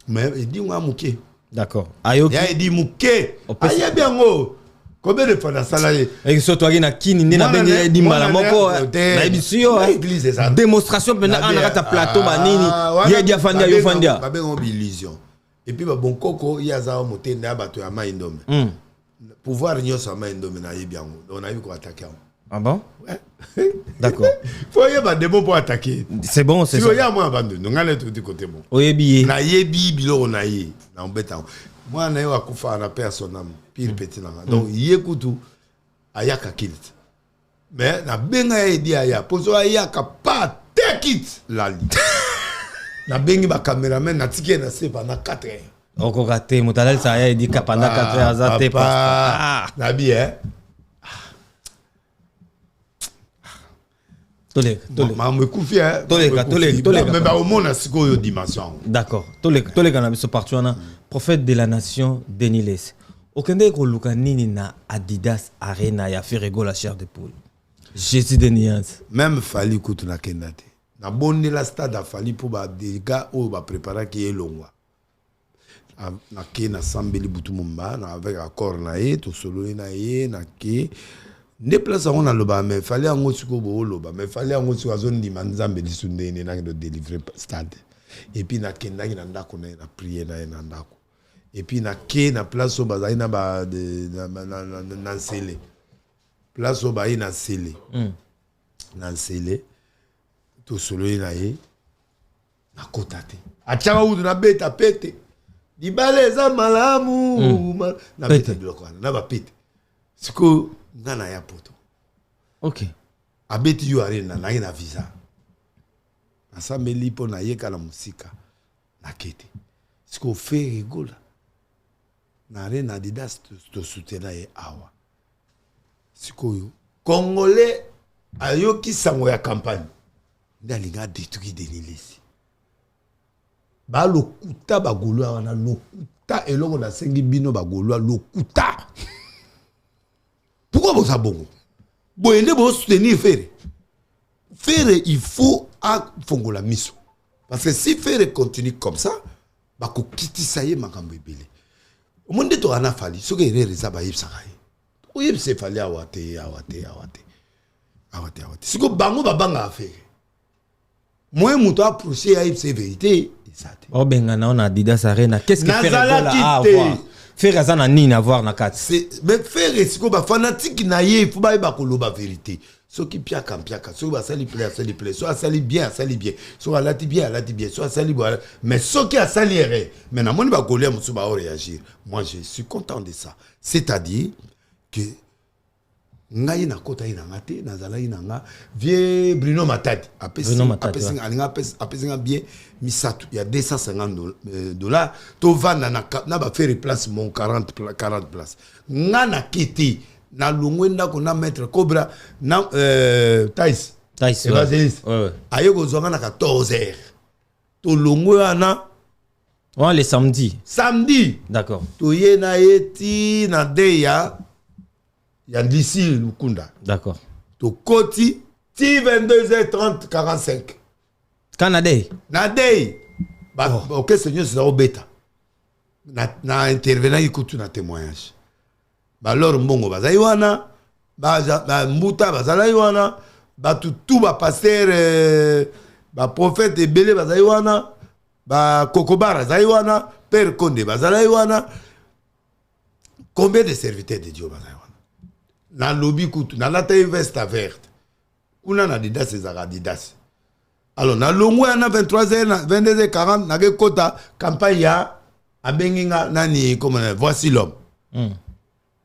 B: Mais il dit moi muké.
A: D'accord. Ayoki.
B: Il dit muké. Aye bien ngo. Combien de fois la salle
A: et que soit na kini na bengi di mala moko na ibisio
B: église ça.
A: Démonstration pendant un rata plateau ba nini. Ya dia fandia yo fandia.
B: Ba ben illusion. Et puis bon coco il y a ça monter na bato ya maindome. Pouvoir nyosa maindome na yebiango. On a vu qu'on attaquer.
A: Ah bon?
B: Ouais.
A: D'accord.
B: Faut y avoir des mots pour attaquer.
A: C'est bon, c'est ça.
B: Si y a moi abandonné, on a tout du côté bon.
A: Oyebi.
B: Na yebi bilo na ye. Na embêtant. Moi na yo akufa na personne am pire petit na. Donc yekutu ayaka kilt. Mais na benga edi aya. Pozo ayaka pa take it la li. Na bengi ba cameraman na tike na se pendant 4 heures.
A: Oko kate mutalal sa ya di ka pendant 4 heures azate
B: pas. Na bi
A: Tole.
B: Ma me koufi
A: Tole.
B: Mais ba au monde na siko yo dimension.
A: D'accord. Tole kana biso partout wana prophète de la nation Deniles. Okende ko luka nini na Adidas Arena ya Ferrego la chair de poule. Jésus de Niance.
B: Même fali kutu na kendate. Na bonne la stade a fallu pour ba des gars au ba préparer qui est longwa na ke na sambeli butu mumba na avec accord na ye to solo na ye na ke ne place on a le ba mais fallait en siko bo loba mais fallait en siko zone di manzambe di sunde ni na de délivrer stade et puis na ke na ndako na prier na ndako et puis na ke na place au ba na ba na sele place au ba na sele na sele to solo na ye na kotate achanga udu na beta pete di bale za malamu na beta biloko na ba pete siko ngana ya poto
A: OK
B: abeti yo arena na visa na sambeli po na yeka la musika na kete siko fe rigola na arena Adidas to soutenir ye awa siko yo congolais ayoki sango ya campagne ndalinga détruit Denis Lesi ba lokuta bagolwa wana lokuta eloko na sengi bino bagolwa lokuta pourquoi vous abongo boyende bo soutenir Ferre il faut à fongola miso parce que si Ferre continue comme ça bako kitisa ye makambo ebele omonde to ana fali soki erere za ba yebsaka ye oyebse fali awate siko bango babanga affaire moi muto approcher ya yebse vérité esate
A: o benga na on Adidas Arena qu'est-ce que Ferre a à voir Ferre azana nini à voir na kati
B: mais Ferre siko ba fanatique na ye il faut ba koloba vérité soki piaka soki ba sali play so sali bien so alati bien so sali voilà mais soki a sali erreur mais na moni ba goler musu ba réagir moi je suis content de ça c'est-à-dire que ngai na kota ina ngate na zala ina nga vie Bruno Matadi apesi bien misatu il y a $250 to vanda na ba faire place mon 40 places nga na kiti na lungwenda ko na mettre Cobra na Tais
A: ouais.
B: Ayo ko zonga na 14h to lungwe na
A: ouais les samedi d'accord
B: to ye na yeti na deya ya d'ici Lukunda
A: d'accord
B: to koti ti 22h30 45
A: Canada
B: na day ba OK seigneur c'est au bêta na intervenant ikutu na témoignage ba lor mbongo bazai wana ba mbuta bazalai wana ba tutu ba pasteur ba prophète ebele bazai wana ba kokobara bazai wana père Konde bazalai wana combien de serviteurs de Dieu bazai wana na lobby kutu na lata veste verte kuna na Adidas ezaka Adidas alors na longwe na 23h 22h40 na ke kota campagne ya abenginga nani comme voici l'homme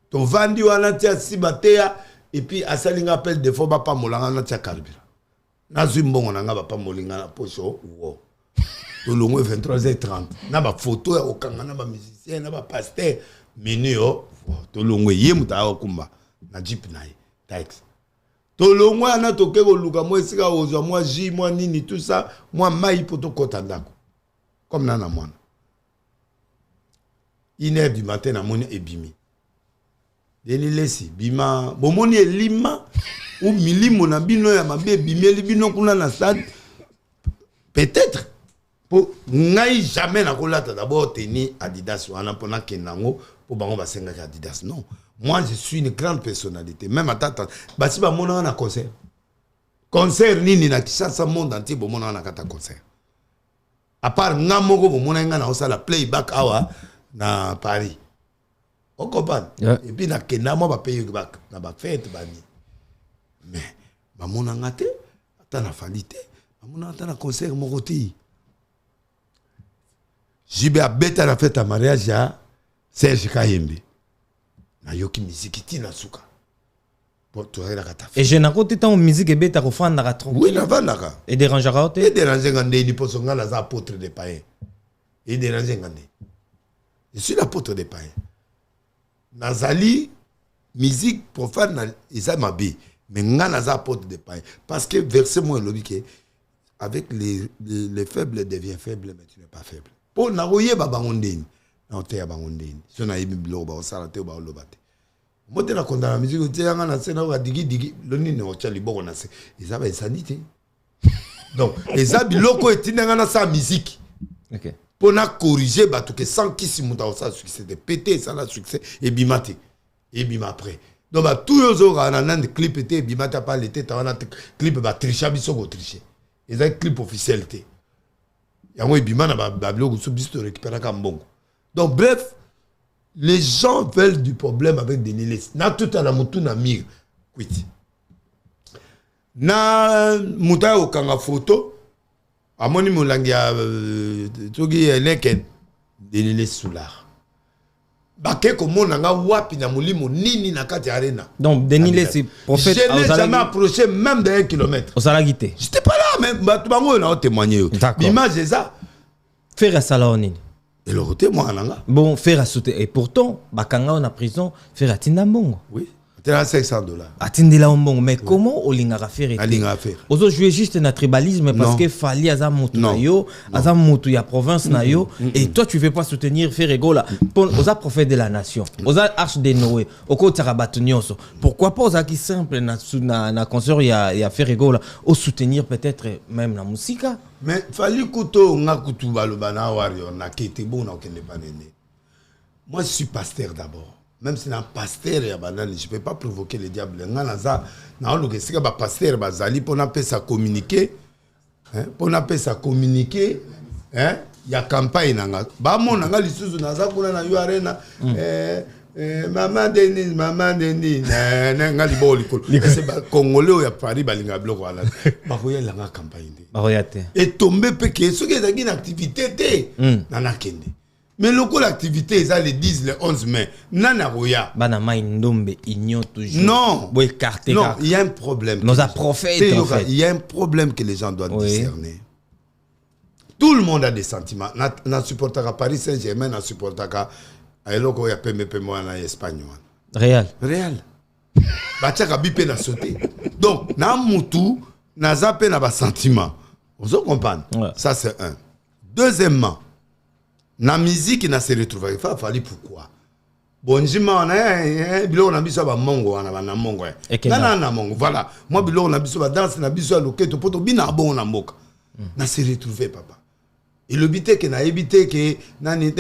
B: to vandi wana tia sibatea et puis asalinga appel de fois ba molanga na tia carburant na zimbongo na nga ba molinga na poso wo to longwe 23h30 na ba photo ya okanga na ba musicien na ba pasteur minio to longwe ye muta okumba na jeep na ye tax to longwe ana to ke ko luka mo esika ozwa moi ji moi nini tout ça moi mai poto kota ndako comme na mwana 1h du matin na moni ebimi Denis Lesi bima bomoni elima ou milimo na bino ya mabe bimeli bino kuna na stade peut-être pour ngai jamais na kolata d'abord tenir Adidas wana pona kenango pour bango basenga Adidas non moi je suis une grande personnalité même à tata basi ba mona na concert nini na Kinshasa monde entier bo mona na kata concert à part ngamoko bo mona nga na osala playback awa na Paris. On comprend. Yeah. Et puis, na kenamo ba payer back na ba fête bani. Mais ba mona ngate ata na falite, ba mona ata na concert mokoti. Jibe a beta la fête à mariage ya Serge Kayembe. Na yoki musique tina suka. Pour toi la kata.
A: Et je n'ai pas tant musique et beta ko fan na tranquille.
B: Oui, na vanaka.
A: Et dérangera
B: et déranger ngande ni posonga na za apôtre des païens. Et déranger ngande. Je suis l'apôtre des païens. Nazali, musique profane, ils ma vie. Mais nga naza apôtre des païens. Parce que verset moi le que avec les faibles devient faible, mais tu n'es pas faible. Pour naroye babangondeni, na oteya bangondeni. Si on a eu bilo ba osalate ba olobate. Mote na konda la musique oteya nga na sena wa digi le nini o tchali boko na se. Ils avaient insanité. Donc, les abiloko etinanga na sa musique.
A: OK.
B: Pour na corriger bato que sans qui si muta ça succès de péter ça la succès et bimate et bima après donc ba tous les jours on a un clip était bimata pas l'été ta on a clip ba tricher biso go tricher et ça clip officialité yango bima na ba blog sous bisto récupérer comme bon donc bref les gens veulent du problème avec des Denis na tout à la mutu na mir quit na muta o kanga photo amoni molangi ya toki leken Denis Soulard bake ko monanga wapi na mulimo nini na kati arena
A: donc Denis c'est prophète
B: je n'ai jamais approché même de 1 kilomètre
A: au salagité
B: j'étais pas là même batu bango na témoigner l'image est ça
A: faire ça nini
B: et le témoin nanga
A: bon faire à sauter et pourtant bakanga en prison faire atinda mbongo
B: oui $500.
A: Atindela ombongo, mais comment olingaka faire?
B: Alinga faire.
A: Ozo jouer juste na tribalisme parce que fali aza mutu na yo, aza mutu ya province na yo, et toi tu veux pas soutenir Ferrego là. Oza prophète de la nation, oza arche de Noé, oko tsarabatu nyonso. Pourquoi pas oza qui simple na concert ya Ferrego là, au soutenir peut-être même la musique.
B: Mais fali kuto nga kutu baloba na wario na kete bon na okende panene. Moi je suis pasteur d'abord. Même si un pasteur ya banane, je peux pas provoquer le diable. Nga naza na oloke sika ba pasteur bazali pour na pesa communiquer, hein, pour na pesa communiquer, hein, ya campagne nanga. Ba mona nga lisusu naza kuna na yo arena maman Denis nga liboli ko. C'est ba congolais ya Paris balinga bloc wala. Ba ko yela nga campagne de.
A: Ba royate.
B: Et tomber peke ce que ezaki une activité té na kende. Mais l'activité, ils le 10, le 11 mai. Nana Roya.
A: Bana mai ndombe igno toujours.
B: Non.
A: Boy carte.
B: Non, il y a un problème.
A: Nos prophètes.
B: Il y a un problème que les gens doivent discerner. Tout le monde a des sentiments. Na supportera Paris Saint-Germain, na supportera Eloko ya PMP moi en Espagne.
A: Réal.
B: Bachaka bipé na sauté. Donc, na mutu, na zappé na ba sentiment. Vous comprenez? Ça c'est un. Deuxièmement, la musique n'a se retrouvé. Il fallait pourquoi? Bonjima on a bilo na biso ba mongo na ba mongo. Na mongo. Voilà. Moi bilo na biso ba danse na biso loketo poto bina bon na mboka. Na se retrouvé papa. Et le bité que na évité que nani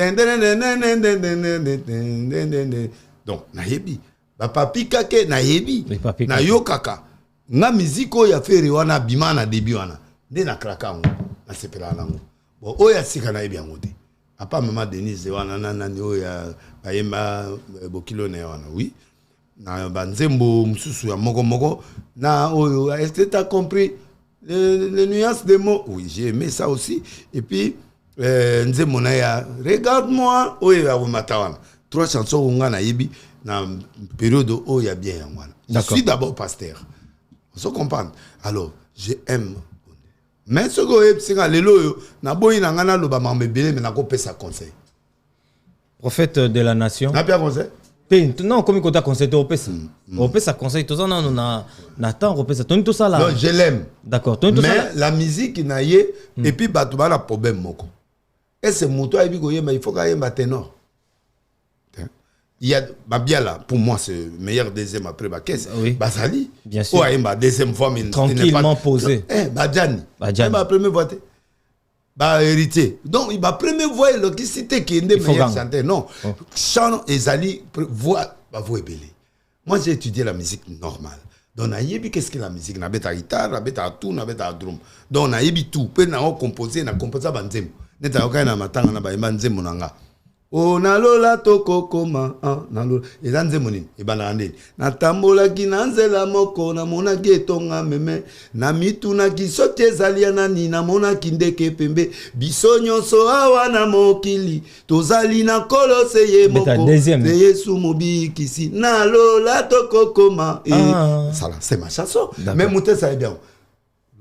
B: donc na yebi. Ba papi kake na yebi. Na yo kaka. Na musique ya fere wana bima na début wana. Nde na kraka ngo. Na sepela nango. Bon oya sika na yebi ngote. Apa maman Denise wana nani oya bayemba bokilo ne wana oui na banzembo mususu ya moko na oyo est-ce que tu as compris les nuances des mots? Oui, j'ai aimé ça aussi. Et puis nzembo na ya regarde-moi oyo ya matawana 3 chansons unga na yebi na période oyo bien ya wana. Je suis d'abord pasteur. On se comprend. Alors, j'aime. Mais ce que c'est quand les lois na boyi na ngana lo ba mambebele mais na ko pesa conseil.
A: Prophète de la nation.
B: Na bien conseil.
A: Non, comme il conseil au pesa. Au pesa conseil tout ça non na temps au pesa. Tout ça là.
B: Non, je l'aime.
A: D'accord.
B: Mais la musique na yé et puis batu ba na problème moko. Et c'est moto a bigo yema il faut ka yema ténor. Il y a Babiala, pour moi c'est le meilleur deuxième après Bakes.
A: Oui.
B: Basali.
A: Bien sûr.
B: Ouais, deuxième fois mais
A: tranquillement posé.
B: Badjani. Ma première voix. Bah héritier. Donc il va première voix le qui c'était qui est meilleur chanteur. Non. Chant Ezali voix ba voix belé. Moi j'ai étudié la musique normale. Donc on a yebi qu'est-ce que la musique na beta guitare, na beta tout, na beta drum. Donc on a yebi tout, peut na composer, na composer banzem. Neta okana matanga na ba banzem nanga. Oh nalola toko koma nalola ezanze monini ebana ndeni natambola kinanzela moko na mona getonga meme na mituna kisote ezalia nani na mona kindeke pembe bisonyonso awa na mokili tozali na kolose ye moko de Yesu mobikisi nalola toko koma ça là c'est ma chanson mais monter ça est bien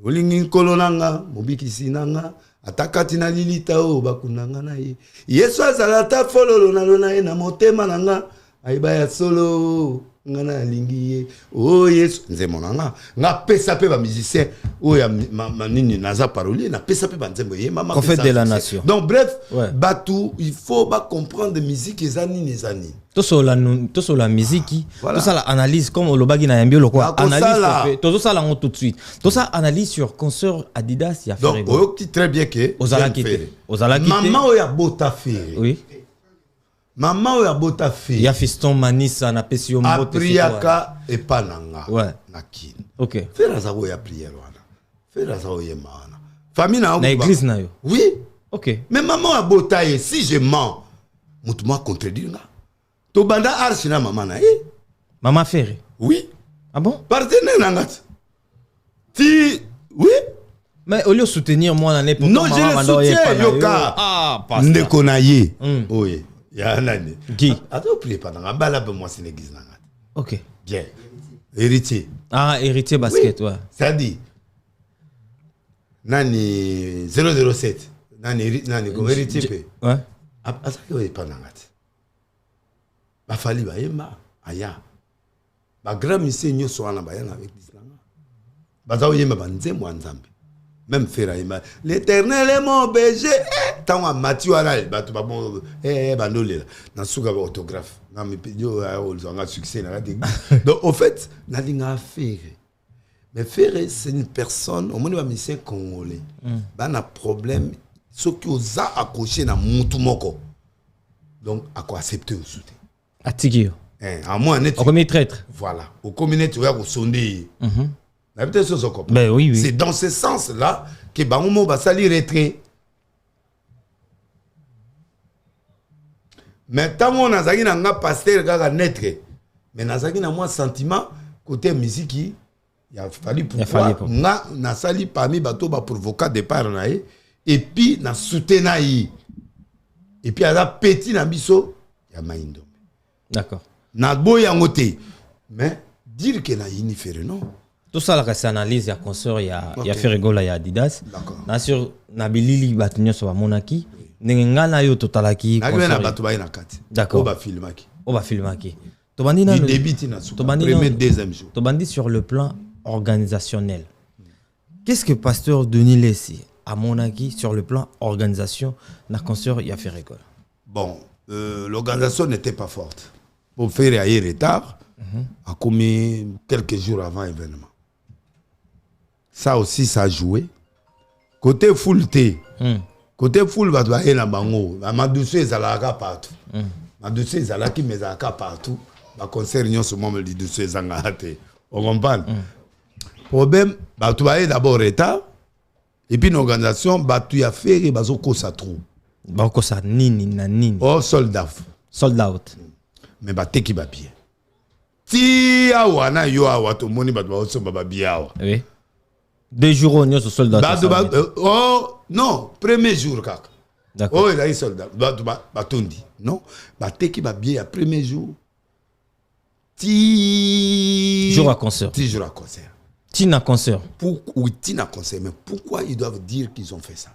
B: olingi kolonanga mobikisi nanga atakati na lilita o bakunanga na ye Yesu azalata fololo na lona ye na motema nanga aiba ya solo ngana lingi ye o Yesu nzembo nanga nga pesa pe ba musicien o ya manini naza parolier na pesa pe ba nzembo ye mama
A: prophète de la nation.
B: Donc bref batu il faut pas comprendre musique ezani nezani
A: tout sur la musique tout ça la analyse comme le bagi na yambio le quoi analyse tout ça là tout de suite tout ça analyse sur concert Adidas ya
B: faire donc o qui très bien que
A: ozala kité
B: maman o ya bota faire
A: oui
B: maman o ya bota faire
A: ya fiston manisa na pesio mbote
B: priaka et pananga
A: ouais
B: na kin
A: OK
B: faire ça o ya prière wana faire ça o ya mana famille na
A: église na yo
B: oui
A: OK
B: mais maman a bota et si je mens mutu moi contredire nga to banda archi na maman na
A: maman Ferré
B: oui
A: ah bon
B: partenaire nangat ti oui
A: mais au lieu de soutenir moi l'année pour
B: non je le soutiens yoka ndeko na ye oui ya nani
A: qui
B: attends prier pas na bala be moi c'est l'église nangat
A: OK
B: bien héritier
A: héritier basket ouais
B: ça dit nani 007 nani ko héritier pe
A: ouais
B: asa ko pas nangat bafali bayemba aya ba grand monsieur nyonso wana ba yana avec l'islam baza oyemba banzembo nzambe même Ferra l'éternel est mon berger tant à Matthieu alal ba to ba bon bandolela na suka ba autographe na mi pidio a succès na donc au fait na linga faire mais Ferra c'est une personne au moins ba musicien congolais ba na problème ce qui osa accrocher na mutu moko donc à quoi accepter au soutien
A: Atigio.
B: À moi, net.
A: Au premier traître.
B: Voilà. Au communauté, tu vas au sondé.
A: Ben oui, oui.
B: C'est dans ce sens-là que Baoumo va salir retrait. Mais tant qu'on a zagi na pasteur gaga netre. Mais na zagi na moi sentiment côté musique il a fallu pour na sali parmi bateau ba provoquer départ na et puis na soutenir et puis à la petit na biso ya maindo.
A: D'accord.
B: Na boya ngote mais dire que na iniféré non
A: tout ça la analyse ya concert ya Ferregola ya Adidas
B: d'accord
A: na sur na bilili batunyo so ba monaki nenga na yo totalaki
B: concert na batu ba na kati
A: d'accord o ba filmaki to bandi na
B: début na su premier deuxième jour
A: to bandi sur le plan organisationnel qu'est-ce que pasteur Denis Lessi a monaki sur le plan organisation na concert ya Ferregola
B: bon l'organisation n'était pas forte pour faire un retard a commis quelques jours avant l'événement. Ça aussi, ça a joué. Côté full T, côté full, va doit aller dans bango. Ma douceur, ça l'a partout. Ma douceur, ça l'a qui me a partout. Ma concert, nous sommes même les douceurs, ça l'a été. On comprend. Problème, bah tu vas aller d'abord retard. Et puis l'organisation, bah tu as fait, bah tu as trop.
A: Bah ça nini na nini.
B: Oh soldat.
A: Sold out.
B: Mais bah t'es qui va bien. Si awana yo awa to moni ba so ba biawa.
A: Oui. 2 jours on est soldat.
B: Oh non, premier jour kaka.
A: D'accord.
B: Oh il a eu soldat. Ba tondi. Non, ba te qui ba bien premier jour. Ti
A: jour à concert.
B: Ti jour à concert.
A: Tina concert.
B: Oui, Tina concert, mais pourquoi ils doivent dire qu'ils ont fait ça?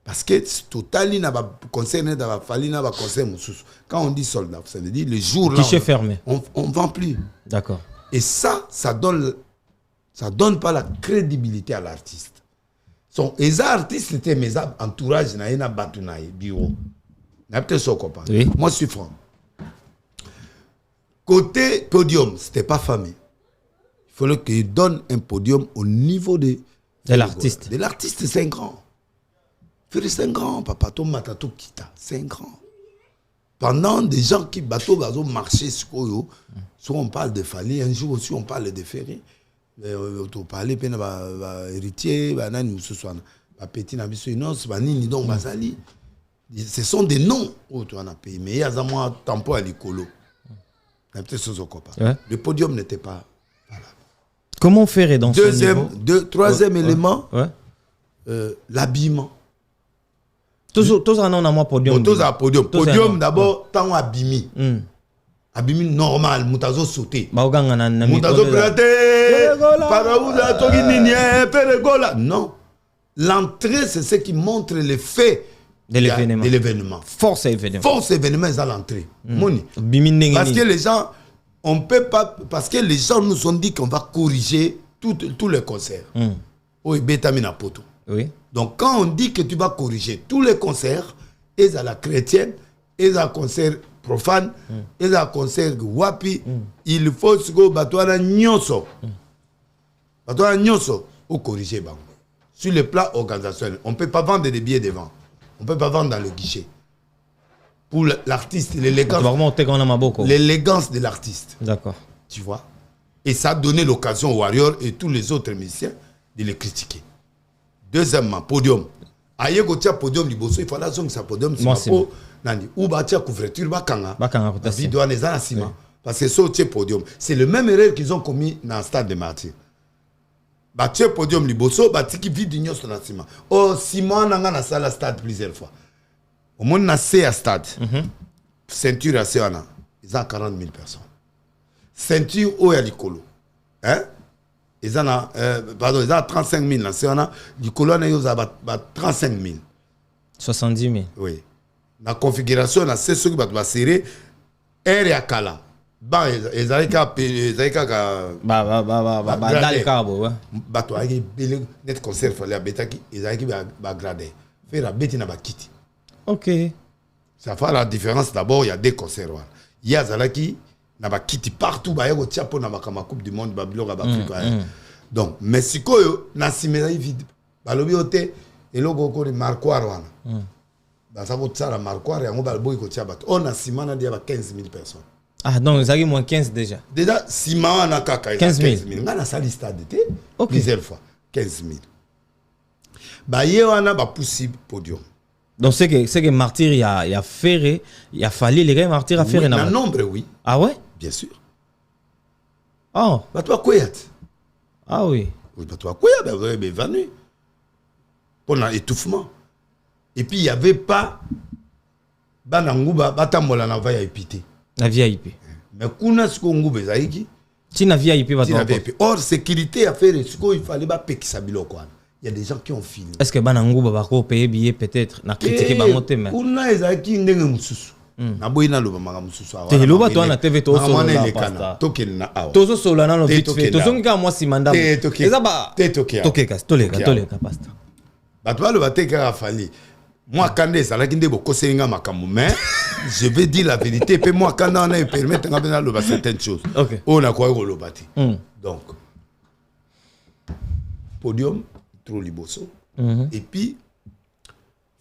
B: Parce que totalement na ba concert na ba fali na ba concert mususu. Quand on dit soldat, ça veut dire le jour là on vend plus.
A: D'accord.
B: Et ça donne pas la crédibilité à l'artiste. Les artistes étaient mes entourage na ina batunaye bureau. Na peut-être so comprendre.
A: Oui.
B: Moi je suis franc. Côté podium, c'était pas famille. Il fallait qu'il donne un podium au niveau de
A: l'artiste.
B: De l'artiste, c'est un grand. C'est un grand, papa, ton matato kita, c'est un grand. Pendant des gens qui bateau bateau marché sur on parle de Fali, un jour aussi on parle de Ferré. On parle de héritier, ce petit donc Bazali. Ce sont des noms où tu en as payé, mais il y a un tampon à l'écolo. Le podium n'était pas valable.
A: Comment faire dans ce niveau?
B: Troisième élément, l'habillement.
A: Tous en ont un podium.
B: Tous à podium. Podium d'abord, tant abimi. Abimi normal, mutazo sauté. Mutazo praté. Paraouda togi ninie peregola. Non. L'entrée, c'est ce qui montre l'effet
A: de
B: l'événement.
A: Force événement.
B: Force événement, c'est à l'entrée. Parce que les gens, on peut pas, parce que les gens nous ont dit qu'on va corriger tous les concerts. Oui, bétamina poto.
A: Oui.
B: Donc quand on dit que tu vas corriger tous les concerts, et à la chrétienne, et à concert profane, et à concert wapi, il faut se go batouana nyoso. Batouana nyoso, ou corriger bango. Sur le plan organisationnel, on ne peut pas vendre des billets devant. On ne peut pas vendre dans le guichet. Pour l'artiste, l'élégance de l'artiste.
A: D'accord.
B: Tu vois. Et ça a donné l'occasion aux Warriors et tous les autres musiciens de les critiquer. Deuxièmement, podium. Aïe, gotia podium, liboso, il faut la zone sa podium, c'est pas nani. Ou batia couverture, bakanga.
A: Bakanga,
B: vidéo les anasima. Parce que c'est podium. C'est le même erreur qu'ils ont commis dans le stade de Martyr. Batia podium, liboso, bati qui vide d'union sur la ciment. Oh, Simon n'a pas na stade plusieurs fois. Au moins, na à stade. Ceinture à Séana. Ils ont 40 000 personnes. Ceinture au Yalikolo. Hein? Ils ont, pardon, ils ont 35 000. Là. On a du colonne, ils ont 35 000.
A: 70 000.
B: Oui. La configuration, c'est ce qui va serrer. Air et Akala. Ban ezalika
A: dans le cabo, ouais.
B: bato ayaki bele net concert fallait abetaki ezalaki ba gradé faire la bête na ba kiti.
A: OK.
B: Ça fait la différence. D'abord il y a des concerts. Il y a zalaki na ba kiti partout ba yako tia po na makama coupe du monde ba biloko ba Afrique. Donc Mexico na simela vide. Ba lobi ote eloko ko de marquoir wana. Ba ça ko tsala marquoir yango ba boy ko tia bato. On a simana dia ba 15,000 personnes.
A: Ah, donc ça y est moins 15 déjà.
B: Déjà simana kaka
A: 15,000.
B: Ngana sali stade te.
A: OK.
B: Plusieurs fois 15,000. Ba yewana ba possible podium.
A: Donc c'est que martyr il y a ferré, il a fallu les gars martyr à faire
B: un nombre oui.
A: Ah ouais?
B: Bien sûr.
A: Oh.
B: Bah toi Koyat.
A: Ah oui.
B: Oui, bah toi Koyat vous avez venu pour l'étouffement. Et puis il y avait pas bananguba batambola na va épité.
A: La VIP.
B: Mais kuna siko nguba zaiki.
A: Tu na VIP va toi.
B: Or sécurité à faire siko il fallait ba pekisa biloko. Il y a des gens qui ont filmé.
A: Est-ce que bananguba va ko payer billet peut-être na critiquer bango te mais.
B: Kuna ezaki ndenge mususu. Na boyina loba manga mususu awa.
A: Te loba toi na TV to so la
B: pasta. Token na awa.
A: Tozo solo na no vite fait. Tozo ngika moi simanda. Eza ba tokeka toleka pasta.
B: Batwa loba teka fali. Moi quand ça la kinde boko senga makamu mais je vais dire la vérité puis moi quand on a permettre ngabena loba certaines choses.
A: OK.
B: On a quoi lobati. Donc podium trop liboso. Et puis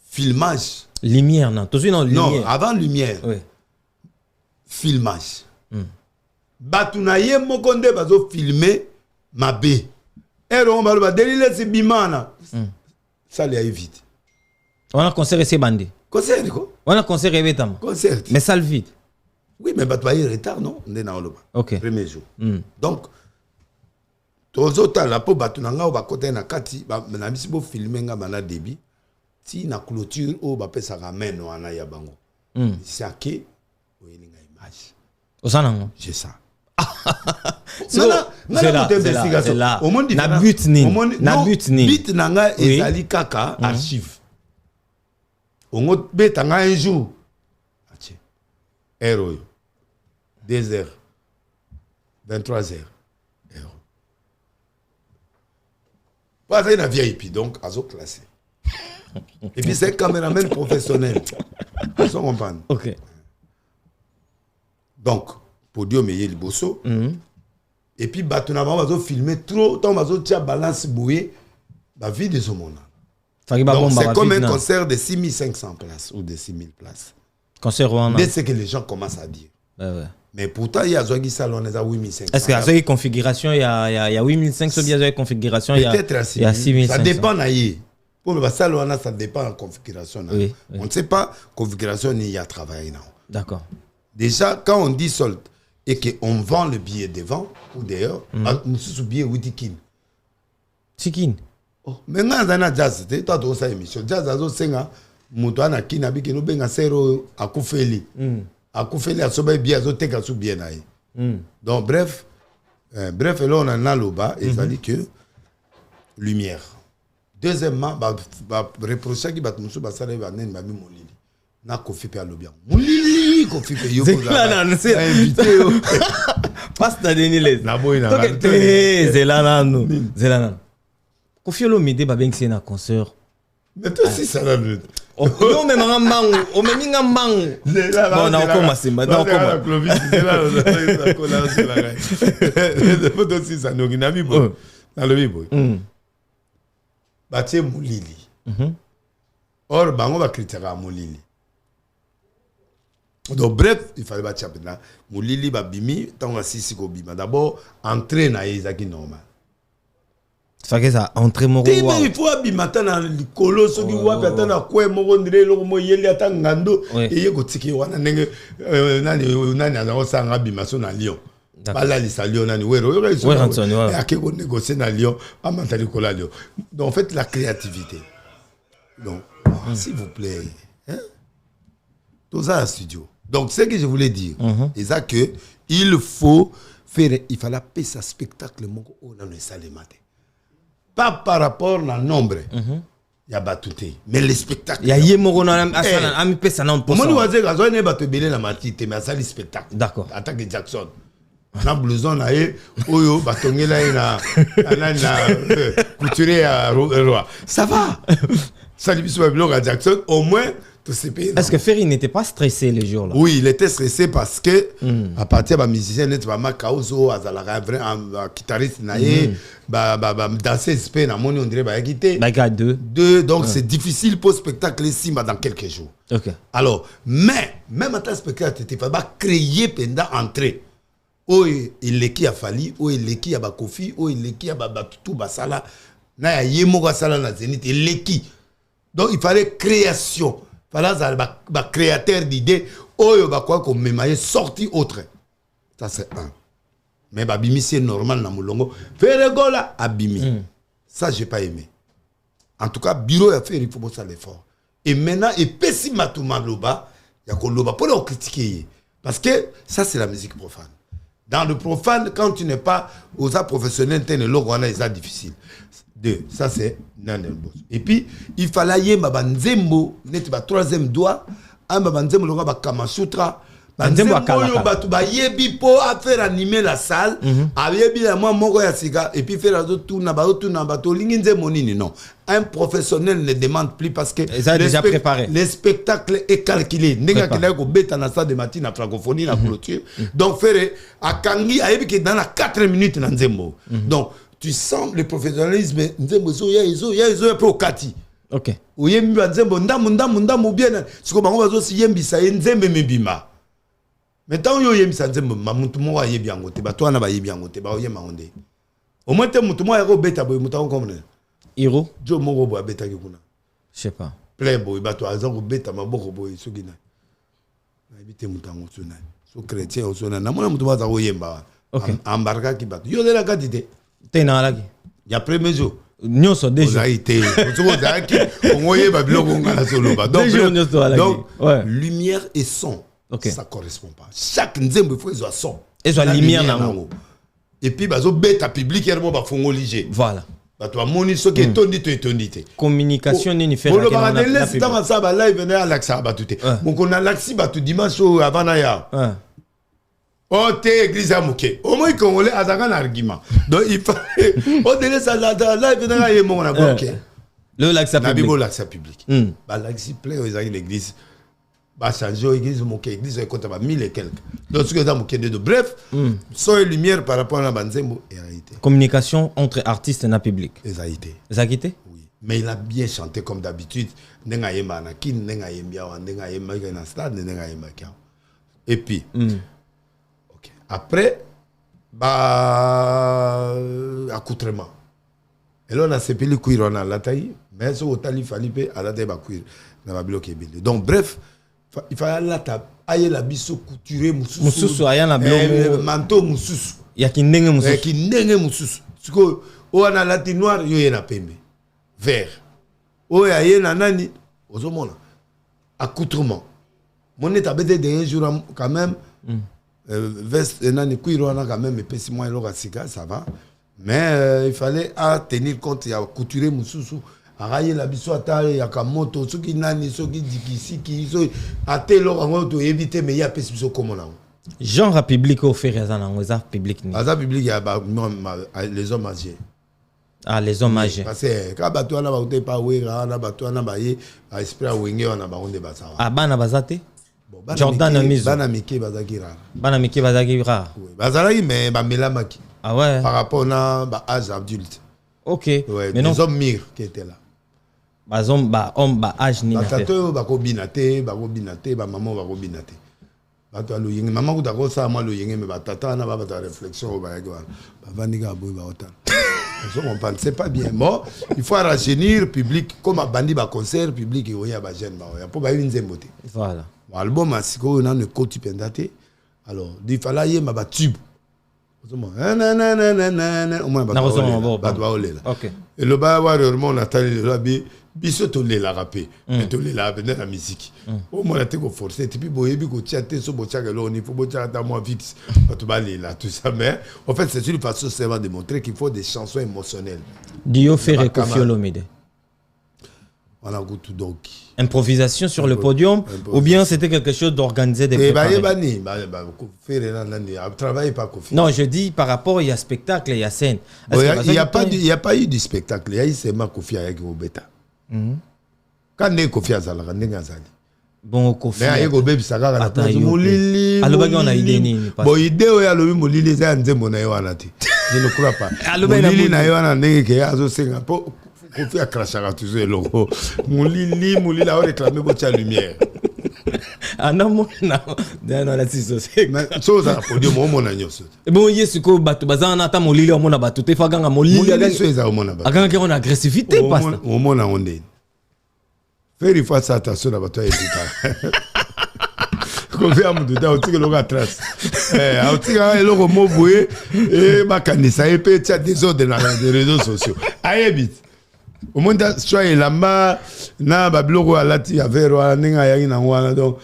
B: filmage.
A: Lumière non, toujours non lumière.
B: Non, avant lumière.
A: Oui.
B: Filmage. Batunaye mokonde bazo filmer mabe. Ero on va délire c'est bimana. Ça lui a vite.
A: On a concert c'est bandé.
B: Concert quoi?
A: On a concert événement.
B: Concert.
A: Mais ça le vide.
B: Oui, mais batuaye retard non, on est dans le
A: OK.
B: Premier jour. Donc tozota la po batunanga o ba côté na kati ba na bisibo filmer nga bana débit. Si na clôture o ba pesa ramen wana ya bango. C'est à qui o yelinga image.
A: Osanango.
B: J'ai ça.
A: C'est là.
B: Au monde
A: na but ni. Na but ni.
B: Bit nanga ezali kaka archive. Ongo betanga un jour. Atie. Héros. 2h. 23h. Héros. Pas une VIP donc azo classé. Et puis c'est un caméraman professionnel. Ils sont comprendre.
A: OK.
B: Donc podium et liboso. Et puis batuna va filmer trop tant va tia balance bouée ba vie de ce monde. Donc c'est comme un concert de 6500 places ou de 6000 places.
A: Concert Rwanda.
B: Dès ce que les gens commencent à dire.
A: Ouais.
B: Mais pourtant il y a Zogi Salon à 8500.
A: Est-ce qu'il y a une configuration il y a 8500 il y a une configuration il y a 6500.
B: Ça dépend naïe. Pour le salon ça dépend de la configuration.
A: Oui.
B: On ne sait pas configuration il y a travaillé non.
A: D'accord.
B: Déjà quand on dit solde et qu'on vend le billet devant ou d'ailleurs, on se billet Witikin.
A: Tikin.
B: Mais dans jazz, tu as tout ça émission. Jazz a zo senga, mutuana kina biki no benga sero akufeli. Akufeli asoba bien zo teka sou bien naï. Donc bref, là on a naloba et ça dit que lumière. Deuxièmement, reprocher qui bat musu basale ba nen ba mi molili. Na kofi pe alobia. Molili kofi pe yo ko za. C'est invité.
A: Pasta Denilez.
B: Na boina.
A: Zelana. Kofi lo mide ba beng na concert.
B: Mais toi aussi ça la lutte.
A: Yo me mangamang, o me mingamang. Bon, na commencer maintenant comment.
B: C'est là la collage là. Le photo aussi ça no ginami bo. Na le bibo. Batie Moulili. Or bango ba critiquer Moulili. Donc bref, il fallait battre maintenant. Moulili ba bimi, tant que sisi ko bima. D'abord, entrer na ezaki normal.
A: Ça que ça entrer mon
B: roi. Il faut bima tana likolo soki wapi atana kwe moko ndire loko mo yeli atangando eye ko tiki wana ndenge nani azango sanga bima so na Lyon. Bala li sa Lyon nani wero yo rezo. Et akeko négocier na Lyon, amanta likola Lyon. Donc en fait la créativité. Donc s'il vous plaît, hein? Tout ça à studio. Donc, ce que je voulais dire, c'est ça que il faut faire, il fallait appeler ça spectacle, on a le salle matin. Pas par rapport au nombre. il y a Batouté. Mais les spectacles.
A: Il y a Yemoro na ami pesa na
B: Moi nous voisins quand on est Batouté la matite mais ça les spectacles.
A: D'accord.
B: Attaque de Jackson. Na blouson na ye oyo batongela na couturier à roi. Ça va. Ça lui soit blog à Jackson au moins tout c'est payé.
A: Est-ce que Ferry n'était pas stressé les jours là?
B: Oui, il était stressé parce que à partir de musicien net ba Makaozo azala vrai guitariste na ye ba danser spé na moni on dirait ba guité.
A: Ba gars deux
B: donc c'est difficile pour spectacle ici dans quelques jours.
A: OK.
B: Alors, mais même à ta spectacle tu pas créer pendant entrée. Oh il est qui a fallu, oh il est qui a ba Kofi, oh il est qui a ba tout basala na ya yemo ga sala na Zénith il est qui. Donc il fallait création. Il fallait ba créateur d'idées. Oh ba quoi comme memaye sorti autre. Ça c'est un. Mais ba bimi c'est normal na mulongo. Ferregola abimi. Ça j'ai pas aimé. En tout cas bureau a fait il faut bosser l'effort. Et maintenant et pessi matuma loba, ya ko loba pour le critiquer parce que ça c'est la musique profane. Dans le profane, quand tu n'es pas aux arts professionnels, tu es difficile. Deux, ça c'est Nanelbos. Et puis, il fallait y avoir Nzembo, troisième doigt, un Nzembo, le Kamasutra, Nzembo, Yebi pour faire animer la salle, Yebi la moi, Moko Yasiga, et puis faire la tout Nabato, Linginzemonini, non. Un professionnel ne demande plus parce que
A: déjà préparé.
B: Le spectacle est calculé. N'est-ce pas na salle de matin na francophonie la clôture. Donc faire à Kangi a que dans la 4 minutes na Nzembo. Donc tu sens le professionnalisme Nzembo ya peu Kati.
A: OK.
B: Oyembi Nzembo ndamu bien. Siko bango bazo si yembi sa Nzembe mebima. Maintenant yo yembi sa Nzembo mamuntu mo yebi angote ba to na ba yebi angote ba oyema onde. Au moins te mutu mo ya ko beta boy muta ko komne.
A: Hiro
B: Joe Moro boy beta ki kuna.
A: Je sais pas.
B: Playboy ba to azango beta maboko boy sugina. Na ebite mutango tsuna. So chrétien o sona na mona mutu ba za ko yemba. Embarka ki ba. Yo de la katite.
A: Tena lagi.
B: Ya premier jour.
A: Nyoso déjà.
B: été. Donc, lumière et son, ça ne correspond pas. Chaque nzembo il faut qu'ils soient son.
A: Et soit lumière là-haut.
B: Et puis, bazo bêta public, il y a un fongo ligé.
A: Voilà.
B: Bato amoni so qui étonité.
A: Communication ni fait.
B: Pour le barader laisse dans ça ba live venir à l'axa ba tout. Donc on a l'axi ba tout dimanche avant ya. Oh, t'es église à Mouké. Au moins, Congolais a un argument. Donc, il fallait. Oh, délai, ça, là, il venait à Yémon, on a bloqué.
A: Le l'accès public.
B: Nabibo, l'accès public. Bah, l'accès plein, ils ont l'église. Bah, changer l'église, Mouké, l'église, il compte à 1000 et quelques. Donc, ce que dans Mouké, de bref, son et lumière par rapport à la Banzembo, et réalité.
A: Communication entre artistes et public.
B: Exactement.
A: Exactement.
B: Oui. Mais il a bien chanté comme d'habitude. Nenga Yéma, Nakin, Nenga Yéma, Nenga Yéma, Nenga Stade, Nenga Yéma. Et puis, après, accoutrement. Et là, on a séparé le cuir, on a la taille, mais ce qu'il fallait faire, à la taille, cuir, on a bloqué. Donc, bref, il fallait la table, aïe la biso couturé,
A: moussous, aïe la
B: biso, manteau, moussous.
A: Il y a qui n'enge moussous.
B: Il y a qui n'enge moussous. Ce qu'on a la taille noire, il y a un pembe, vert. Il y a un nani, aux hommes, accoutrement. Mon état bête d'un jour, quand même. Veste nani kuirona quand même epesi moi eloko sika ça va mais il fallait tenir compte ya couturer mususu araye la biso ata ya kamoto soki nani soki dikisiki so atelo ngoto éviter mais ya pesi biso comme là
A: genre public au faire ça dans les public ni
B: ça public ya les hommes âgés.
A: Ah, les hommes âgés.
B: Parce que quand bato na ba uté pa wera na bato na ba ye esprit wenge na ba onde ba ça
A: ah bana bazate Jordan Amizo.
B: Bana Miki Bazaki rare.
A: Bana Miki Bazaki rare.
B: Oui. Bazalaki mais Melamaki.
A: Ah ouais.
B: Par rapport à âge adulte.
A: Ok.
B: Ouais, mais les hommes mûrs qui étaient là.
A: Homme âge ni.
B: Tato bako binate, maman bako binate. Bato lo yenge maman ko dako sa moi lo yenge mais tata na ba ta réflexion ba yego. Ba vandiga boy ba otan. On pense c'est pas bien. Bon, il faut rajeunir public comme a bandi ba concert public et oya ba jeune ba oya pour ba une zemboté.
A: Voilà.
B: L'album a si on a une côte pendate alors il fallait y ma tube au moins
A: OK
B: et le ba avoir vraiment Nathalie Rabi biso to la rapper mais to la la musique au moins la te ko forcer et puis boyebi ko tiater so bocha que il faut bocha ta moi fixe to ba là tout ça mais en fait c'est une façon seulement de montrer qu'il faut des chansons émotionnelles
A: Dio fait Kofi Olomide.
B: on a goûté donc.
A: Improvisation sur le podium, ou bien c'était quelque chose d'organisé des préparés?
B: Travailler pas Kofi.
A: Non, je dis par rapport, il y a spectacle, il y a scène.
B: Il n'y a pas eu de spectacle. Il y a eu seulement Kofi avec Obeta. Quand on Kofi a Zala, on a Zali.
A: Bon, Kofi.
B: Mais avec Obeta, ça a la place.
A: Molili. Alors, on a idée.
B: Bon, idée, oui, alors, Molili, c'est un zémo na yoanati. Je ne crois pas. Molili na yoanati, qui a zo senga. Kofi a craché à tous les logos. Molili, a réclamé votre lumière.
A: Ah non, non, la c'est
B: mais chose à podium au mon agneau.
A: Bon, yes, ko batu bazana ta Molili au mon abatu te faganga Molili
B: aga chose au mon abatu.
A: Aga on agressivité pas ça.
B: Au mon onde. Faire une fois ça attention à votre état. Kofi a mudu da otike loga trace. Otike logo moboué et ma kanisa et peut être désordre dans les réseaux sociaux. Ayebit. Au monde soit lamba na babloko alati avero ninga yangi na wana donc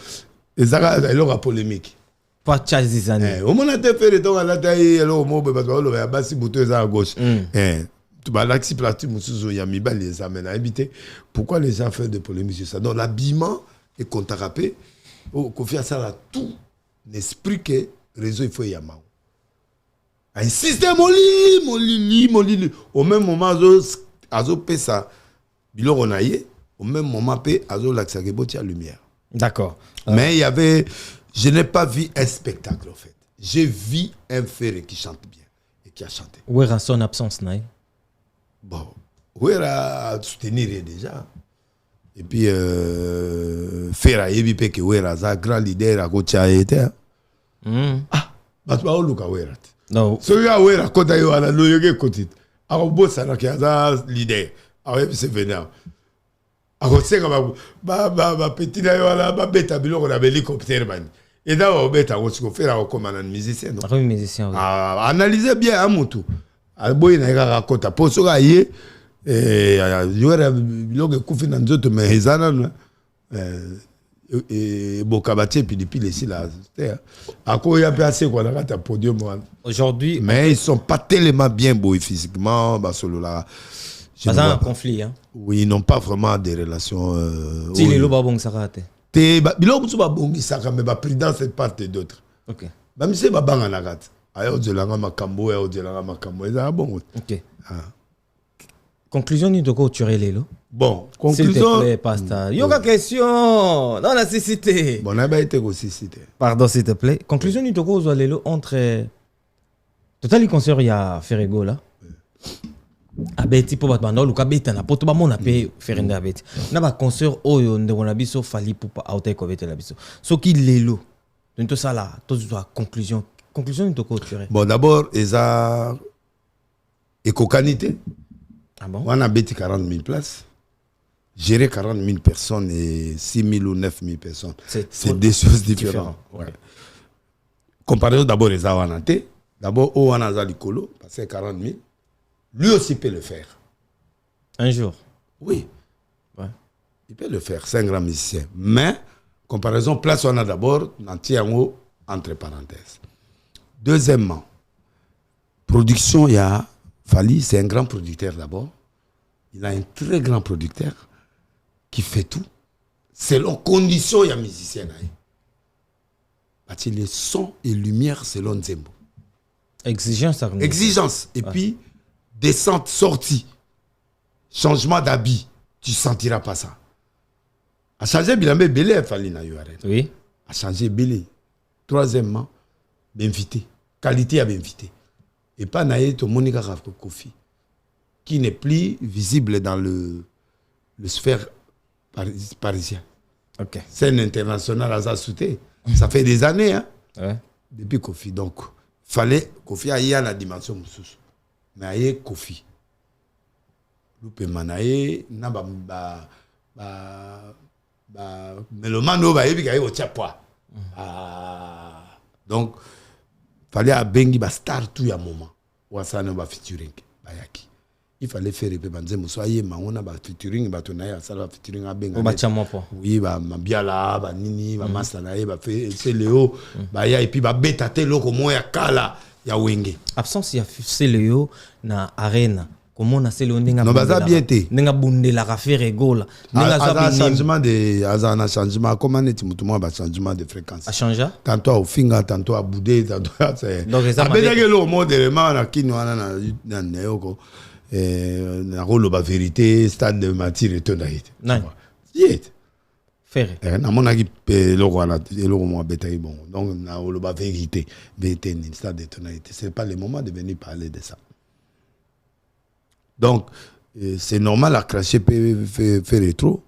B: ezaka eloko polémique
A: pas chazi zane
B: au monde te faire donc alata eloko mobe bato lo ya basi buto eza à gauche tu ba l'axi plastique musuzu ya mibali les amène à habiter pourquoi les gens font des polémiques sur ça donc l'habillement est contrarapé Kofi ça là tout l'esprit que réseau il faut yama un système molili au même moment Azo pesa biloko on a au même moment pe azo laxakeboti à lumière.
A: D'accord.
B: Mais il y avait je n'ai pas vu un spectacle en fait. J'ai vu un ferré qui chante bien et qui a chanté.
A: Où est son absence naï?
B: Bon, où est soutenir déjà. Et puis Ferra yebi pe que où est ça grand leader à Gocha était. Ah, bah tu vas au Luka où est.
A: Non.
B: Celui-là où est quand yo ala loyoge côté. Alors, bon, ça n'a qu'un l'idée. Ah oui, c'est vénère. Alors, c'est comme ma petite là, ma bête à bilot, on a l'hélicoptère, man. Et là, on bête à ce qu'on fait comme un musicien.
A: Un musicien, oui.
B: Analysez bien à mon tour. Alors, bon, il y a un raconte. Pour ce gars, il y a un bilot qui couvre dans d'autres, mais ils en et Bokabati puis depuis les là à quoi il y a assez quoi là ta podium
A: aujourd'hui
B: mais ils sont pas tellement bien beaux physiquement bah solo là
A: pas un conflit hein
B: oui ils n'ont pas vraiment des relations
A: si les loba bon ça rate
B: te bilo musu ba bongi saka mais ba pris dans cette part et d'autres
A: OK
B: ba mise ba banga na gat ayo de la makambo ya de la makambo ça bon
A: OK conclusion ni de quoi tu lelo.
B: Bon,
A: conclusion. S'il te plaît, Pasteur. Yoga question. Dans la cécité.
B: Bon, on a été aussi cité.
A: Pardon, s'il te plaît. Conclusion du Togo Zolelo entre. Total, il concerne il y a Ferrego là. Abeti pour battre ou kabeta na poto ba mon appé Ferrende abeti. Na ba concert oyo nde on abiso fali pour auto kovete la biso. So qui lelo. Donc tout ça là, tout ça conclusion. Conclusion du Togo tu.
B: Bon, d'abord, eza éco-canité.
A: Ah bon?
B: On a bêti 40 000 places. Gérer 40 000 personnes et 6 000 ou 9 000 personnes. C'est des choses différentes. Ouais. Comparez d'abord les Awanate. D'abord, Oanaza Likolo, parce que 40 000. Lui aussi peut le faire.
A: Un jour?
B: Oui.
A: Ouais.
B: Il peut le faire. C'est un grand musicien. Mais, comparaison, place on a d'abord, Nantiango, entre parenthèses. Deuxièmement, production, il y a Fali, c'est un grand producteur d'abord. Il a un très grand producteur qui fait tout. Selon conditions, il y a un musicien. Les sons et lumière selon Nzembo.
A: Exigence.
B: Exigence. Et puis, descente, sortie. Changement d'habit. Tu ne sentiras pas ça. A changer Bilambe Belé, Fali na arrête.
A: Oui.
B: A changer Belé. Troisièmement, d'inviter. Qualité à d'inviter. Et pas naïe to Monica Kofi, qui n'est plus visible dans le sphère parisien.
A: Okay.
B: C'est un international à Zasouté. Ça fait des années, hein,
A: ouais.
B: Depuis Kofi. Donc, fallait Kofi aille à la dimension Moussous. Mais aille Kofi. Loupé manaye, na mais le mano va y aller au Tchapwa. Donc, fallait à Bengi ba star tout ya moment. Wasana ba featuring bayaki. Il fallait faire repé banze musoye ma on a ba featuring ba tonaya sala featuring a Benga.
A: Ba chamo po.
B: Oui ba mabiala ba nini ba masala ba fait c'est Léo ba ya et puis ba beta te loko moya kala ya wenge.
A: Absence ya c'est Léo na arena comment on a c'est le ndinga
B: non baza bien té
A: ndinga bunde la raffaire egola
B: ndinga un changement comment est mutumo ba changement de fréquence
A: a changé
B: tantôt au finga tantôt à boudé tantôt c'est
A: donc ça
B: m'a dit le modèlement na kinwana na neoko na rolo ba vérité stade de matir et tout d'ailleurs
A: non
B: yet
A: faire
B: na monaki eloko wana eloko mo betayi bon donc na rolo ba vérité vérité ni stade de tonalité c'est pas le moment de venir parler de ça. Donc, c'est normal à cracher faire trop.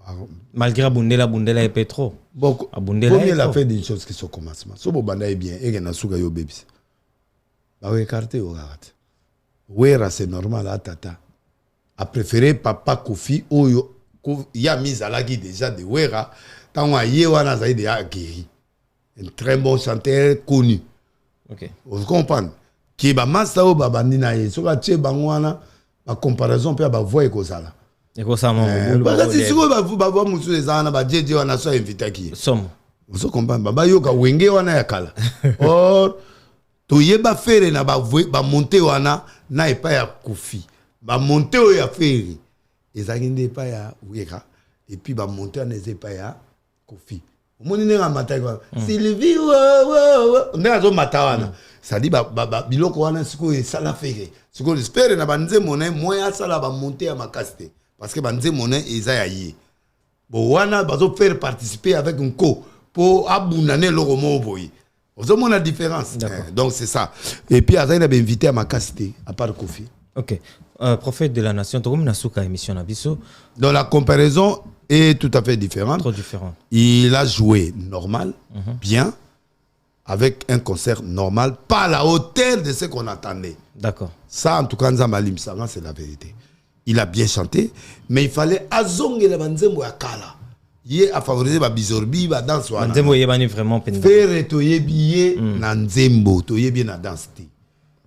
B: Alors,
A: malgré Bundela et Petro.
B: Bon, il a fait une chose qui se commence. Si vous avez bien, et que vous avez bien, vous écartez au gars. Wera, c'est normal à tata. A préféré papa Kofi, il y a mis à la guide déjà de Wera, tant qu'on a Yewana Zaïd et Akiri. Un très bon chanteur connu.
A: Ok.
B: Vous comprenez? Qui ba massa o babandina ye soka tche bangwana ba comparaison pe ba voix ekozala
A: ekosama
B: ba si siko ba voix musu ezana ba jeje wana so invité ki
A: somo
B: vous comprenez ba yoka wenge wana ya kala or to yeba fere na ba monter wana na epa ya Kofi ba monter o ya fere ezakinde epa ya weka et puis ba monter na epa ya Kofi omoni nga mata kwa Sylvie ndanga zo mata wana ça dit biloko wana siko esala fere siko espère na banze monnaie moya sala ba monter à makasté parce que banze monnaie eza ya yi bo wana bazo faire participer avec un co pour abunane loko mo boyi ozo mona différence donc c'est ça et puis azaina ba invité à makasté à part Kofi.
A: OK. Prophète de la nation to comme nasuka émission na biso
B: dans la comparaison est tout à fait différente.
A: Trop différent.
B: Il a joué normal, bien, avec un concert normal, pas à la hauteur de ce qu'on attendait.
A: D'accord.
B: Ça, en tout cas, Nzamalim Saran, c'est la vérité. Il a bien chanté, mais il fallait azonge la banzembo ya kala. Il a favorisé la bizorbi, la danse.
A: Banzembo yebani vraiment penda.
B: Faire toyebiye na nzembo, toyebiye na danse.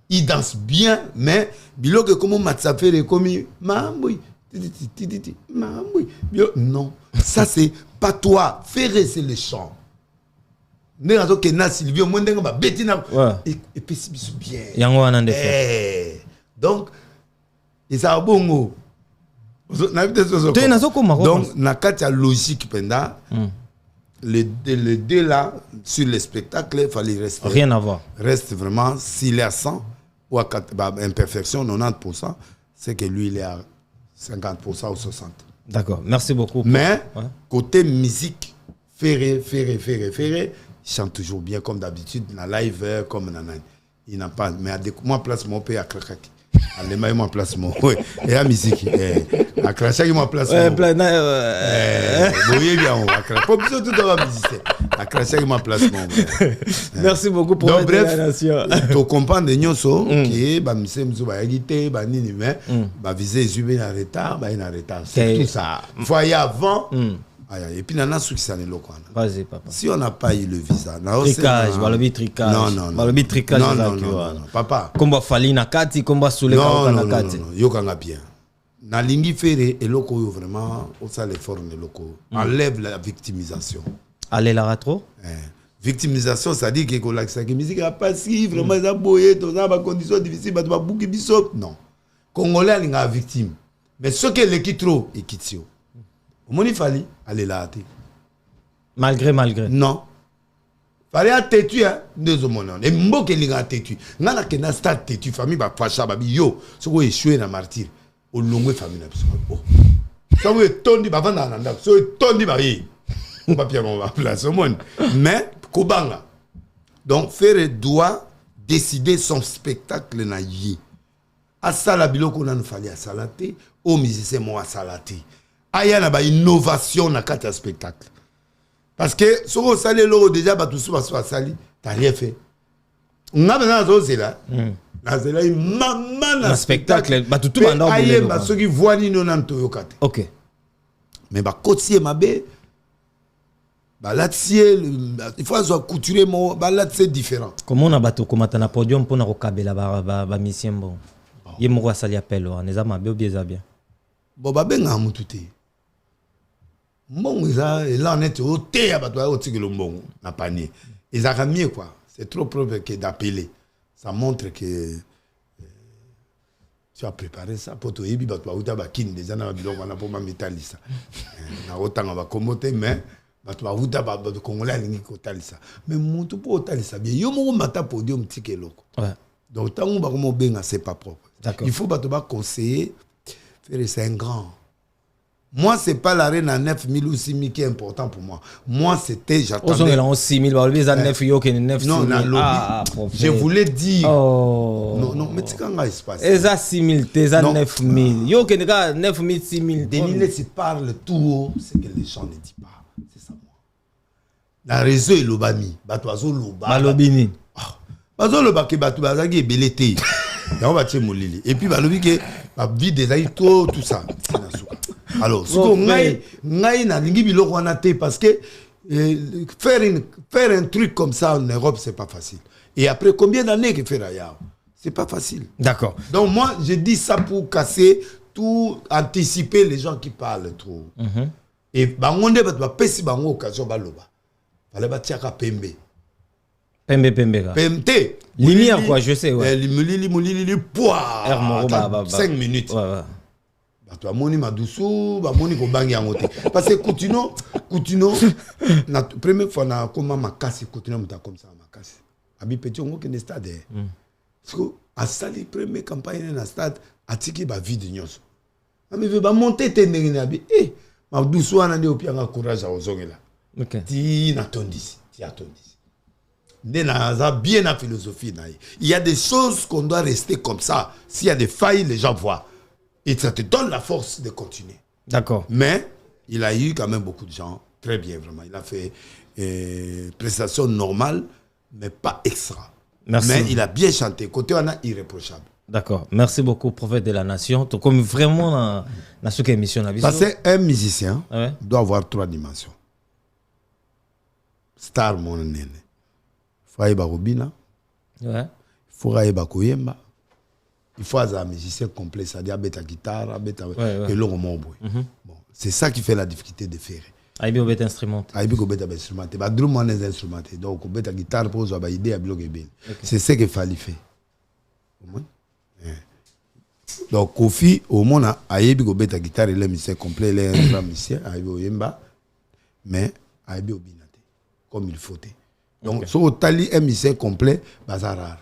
B: Il danse bien, mais biloko comme Matsafere comme mamboui. Non, ça c'est pas toi. Faire c'est le chant. Et puis c'est bien. Donc, et ça a bon. Donc, na logique penda. Les deux là sur le spectacle, il fallait rester.
A: Rien à voir.
B: Reste vraiment s'il est à 100 ou à imperfection 90%, c'est que lui il est à 50% ou 60%.
A: D'accord, merci beaucoup.
B: Mais côté musique, Ferré, il chante toujours bien comme d'habitude, dans live comme dans il n'a pas. Mais à moi place mon père à Krakaki. Allez, moi place mon. Oui, et la musique. À Krakaki, moi place mon. Oui, bien, on va Krakaki. Pas besoin de tout avoir visité. À Krakaki, moi place mon.
A: Merci beaucoup pour
B: donc, bref, tu comprends de Nyonso qui est, monsieur Mzouba-Yagité, Nini, mais, viser les humains en retard, c'est tout ça. Voyez avant. Et puis, il y a un truc qui s'en est local.
A: Vas-y, papa.
B: Si on n'a pas eu le visa,
A: tricage, tricage.
B: Non, papa.
A: Combat Fali Nakati, combat Soule Nakati.
B: Non, Yokanga bien. Na lingi fere et loko vraiment, on ça l'effort de loko. Enlève la victimisation.
A: Allez la retro.
B: Victimisation, ça dit que la musique a pas si vraiment ça boyé, dans des conditions difficiles, bah tu vas bouquer bisop. Non. Congolais il a victime. Mais ce que l'équipe trop et kitio. Moni fali aller là.
A: Malgré.
B: Non. Fallait à têtu hein deux hommes. Et mboke li ga têtu. Ngana ke na stade têtu famille ba facha ba yo. Ce ko échoué na martyr. Au longue famille na biso. Oh. Ça vous tondi ba vanda na ndako. So tondi ba yi. On va bien on va place au monde. Mais kobanga. Donc faire doit décider son spectacle na yi. Asala biloko na fallait asalaté, au musicien mo asalaté. Aya na ba innovation na kata spectacle. Parce que si vous salez l'eau déjà, tout ça va sali, t'as rien fait. On a besoin de ça là. Là, il maman
A: un spectacle. Tout le monde
B: aïe, ceux qui voient ni non yokate.
A: Ok.
B: Mais côtier mabé, là il faut avoir couturé mon, là c'est différent.
A: Comment on a battu comme un podium pour nous recabler la mission bon. Il me sali appel, on est à mabé ou bien bien.
B: Bon ben on tout est. Bon, là on est au thé à battre au tigre bon na panier. Ils a mieux quoi. C'est trop propre que d'appeler. Ça montre que tu as préparé ça pour toi. Et puis, tu as kin déjà dans le bilog, on a pour ma métalisa. On a autant va commoter, mais tu vas vous avoir de Congolais à l'ingé kotalisa. Mais mon tout pour kotalisa bien. Yo mo mata podium tike loko. Ouais. Donc tant on va comment benga c'est pas propre. Il faut pas te conseiller faire c'est un grand. Moi, c'est pas l'arène à 9 000 ou 6 000 qui est important pour moi. Moi, c'était, j'attendais...
A: Aux 6 000, bah, les 9 000, 9 000.
B: Non, je voulais dire...
A: Oh.
B: Non, mais c'est quand il se passe.
A: Et ça, 6 000, t'es à 9 000. Yo, qui est 9 000, 6 000.
B: Denilé, tu parles tout haut, c'est que les gens ne disent pas. C'est ça, moi. La réseau est l'obami. Batoazo l'oba.
A: Balobini.
B: Bazo l'oba qui batouazagi est belleté. Et puis, balobi qui a vie des aïe, tout ça. Alors, ce qu'on a, parce que faire un truc comme ça en Europe, c'est pas facile. Et après combien d'années que fait Raya? C'est pas facile.
A: D'accord.
B: Donc moi, je dis ça pour casser tout, anticiper les gens qui parlent trop. Et bangonde va pesi bango occasion baloba. Fallait ba tiaka pembe.
A: Pembe.
B: Pembe.
A: Lumière quoi, je sais ouais.
B: Limuli poids. 5 minutes.
A: Ouais.
B: Bato amoni madusu, bamoni ko bangi angote. Parce que Coutinho, la première fois na koma makasi Coutinho muta comme ça makasi. Abi petit ongo ke stade. Parce que a sali première campagne na stade atiki ba vide nyonso. Ami ve ba monter tendenge na bi madusu ana ndi opianga courage a ozongela. OK. Ti na tondisi. Nena bien la philosophie na. Il y a des choses qu'on doit rester comme ça. S'il y a des failles, les gens voient. Et ça te donne la force de continuer.
A: D'accord.
B: Mais il a eu quand même beaucoup de gens. Très bien, vraiment. Il a fait prestation normale, mais pas extra.
A: Merci.
B: Mais il a bien chanté. Côté, on a irréprochable.
A: D'accord. Merci beaucoup, prophète de la nation. Comme vraiment dans ce émission.
B: Parce qu'un musicien doit avoir 3 dimensions. Star, mon nene. Il faut aller à Robina. Il faut aller à Koyemba. Il faut être un musicien complet, c'est-à-dire bêta guitare, et l'on bon, c'est ça qui fait la difficulté de faire.
A: Aïbi obet instrument.
B: Aïbi obet instrument. Bah drum on est instrument. Donc obet guitare pour avoir idée à bloquer bien. C'est ce qu'il fallait faire. Donc Kofi au monde aïbi obet guitare, il est musicien complet, il est un grand musicien, aïbi oyemba, mais aïbi obinate comme il faut. Donc so tali un musicien complet, bazar.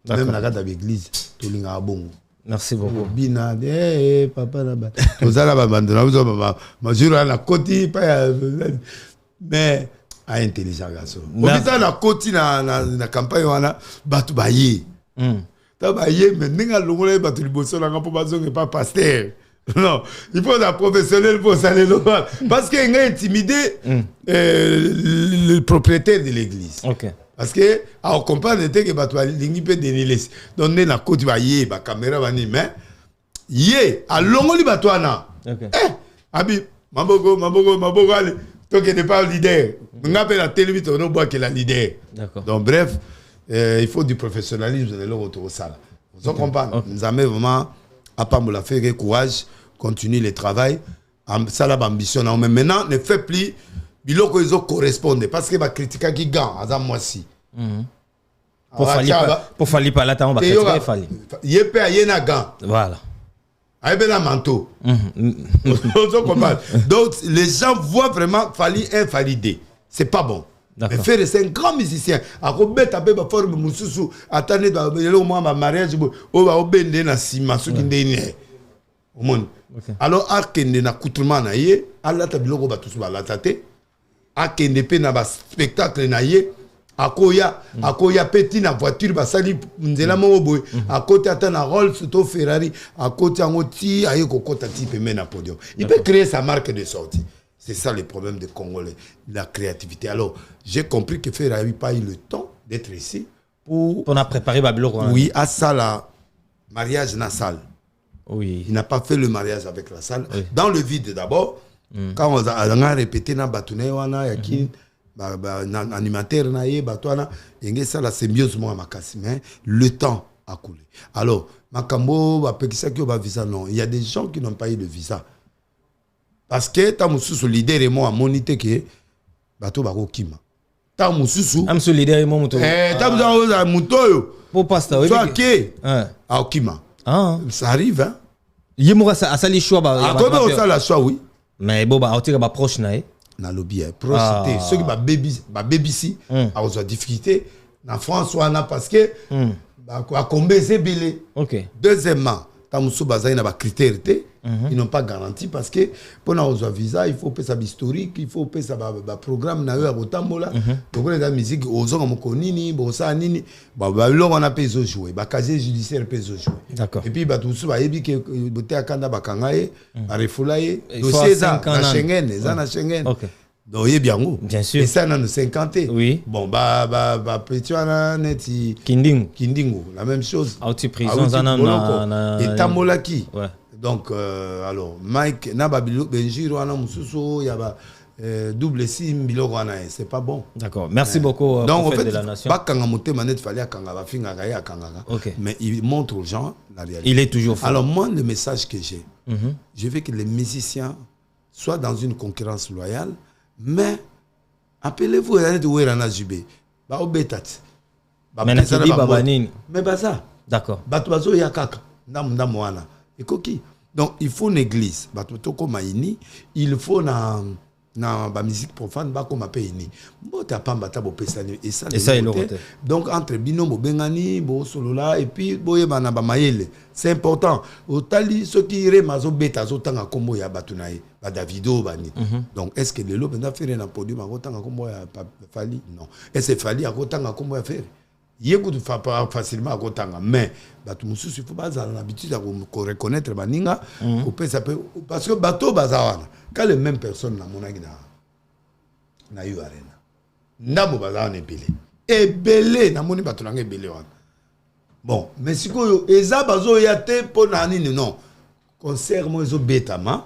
B: Même la gare de l'église, tout le monde.
A: Merci beaucoup.
B: Bina, papa, tout ça là, ma jure à la côte, mais à intelligent garçon. Au bout de la côte, na campagne, on a battu baillé. Tabaillé, mais n'enga l'ongolais battu le bosso, la pour bazo n'est pas pasteur. Non, il faut un professionnel pour s'aller loin. Parce qu'il a intimidé le propriétaire de l'église.
A: Ok.
B: Parce que on comprend que batwa lingi pe deniles donc na côté ba yé ba caméra ba ni mais yé a longoli batwa na abi mabogo allez toi qui n'est pas leader on appelle la télévision on voit que la leader. D'accord. Donc bref il faut du professionnalisme de l'autre ça vous comprenez nous avons vraiment à pas me la faire courage continuer le travail ça la ambition mais maintenant ne fait plus biloko ils correspondent parce que ba critiquer qui gagne à moi si
A: pour falli pas là on va critiquer falli
B: yepé ayena gant
A: voilà
B: ayebela manteau donc les gens voient vraiment falli invalidé c'est pas bon. Mais faire c'est un grand musicien a kobeta pe ba forme mususu atane ba le moi ma mariage o ba obende na sima soki ndeni au monde alors akende na coutrement na ye ala tabiloko ba tous ba la tate akende pe na ba spectacle na ye akoya petit na voiture ba sali nzela mo boy akoti ata na Rolls to Ferrari akoti angoti aye kokota type mais na podium il peut créer sa marque de sortie. C'est ça le problème des Congolais, la créativité. Alors, j'ai compris que Ferrari n'a pas eu le temps d'être ici pour
A: préparer Babylone.
B: Oui, à ça, là, mariage na salle.
A: Oui.
B: Il n'a pas fait le mariage avec la salle. Oui. Dans le vide d'abord, quand on a répété na batune wana yakin animateur na ye batwana yenge ça la symbiose moi makasi mais le temps a coulé. Alors, makambo ba pekisa ki ba visa non, il y a des gens qui n'ont pas eu de visa. Parce que ta mususu leader et moi a monité que bateau bako kima. Ta mususu
A: am so leader et moi muto.
B: Ta mususu muto yo.
A: Pour pasteur.
B: Soit que a kima.
A: Ah.
B: Ça arrive, hein.
A: Yemura a sali choix ba.
B: Quand on a la choix, oui.
A: Mais bon ba otira ba proche na e.
B: Na lobby, proche ceux qui ba baby a aux difficultés na France ou na parce que ba combien c'est belé.
A: OK.
B: Deuxièmement, tamusu bazai na ba critères ils n'ont pas garanti parce que pour na aux visa, il faut payer sa historique, il faut payer sa programme na yo a botambola. Donc les la musique aux on ko nini, bo sa nini, ba lo on a payé zo jouer, ba casier judiciaire payé zo jouer.
A: D'accord.
B: Et puis ba tout ba yebi que boté akanda ba kangaye, ba refulaye, dossier ça na Schengen, ça na Schengen.
A: OK.
B: Donc il y a
A: bien sûr.
B: Et ça dans 50 ans.
A: Oui.
B: Bon petit on neti Kindingo, la même chose.
A: Auti prison ça na
B: et tamolaki.
A: Ouais.
B: Donc alors Mike na babilo benjiro ana mususu ya ba double sim biloko ana c'est pas bon.
A: D'accord. Merci beaucoup
B: donc en fait
A: de la nation.
B: bakanga motema net fallait akanga ba finga ga ya kanga.
A: OK.
B: Mais il montre aux gens la réalité.
A: Il est toujours fort.
B: Alors moi le message que j'ai, je veux que les musiciens soient dans une concurrence loyale. Mais appelez-vous et allez de Werana Jubé. Ba obetat.
A: Mais na kidi baba nini.
B: Mais baza.
A: D'accord.
B: Batu bazo ya kaka. Ndam wana. Et koki. Donc il faut une église. Batu toko maini, il faut na ba musique profane ba comme appelé ni. Bota pamba ta bo pesani et ça
A: il le roté.
B: Donc entre bino bo bengani bo solola et puis boye bana ba mayele. C'est important. Otali ceux qui ire mazo beta zo tanga kombo ya batu nae. Ba Davido bani. Donc est-ce que le lobe na faire na produit ma tanga kombo ya Fali? Non. Est-ce que Fali a tanga kombo ya faire? Yékou fa pas facilement à tanga mais batu mususu il faut pas avoir l'habitude à reconnaître baninga parce que bateau bazawana quand les mêmes personnes na monaki na yu arena ndabo bazawana ebele na moni bato nanga ebele wana bon mais sikoyo eza bazo ya te po na nini non concert mo ezo betama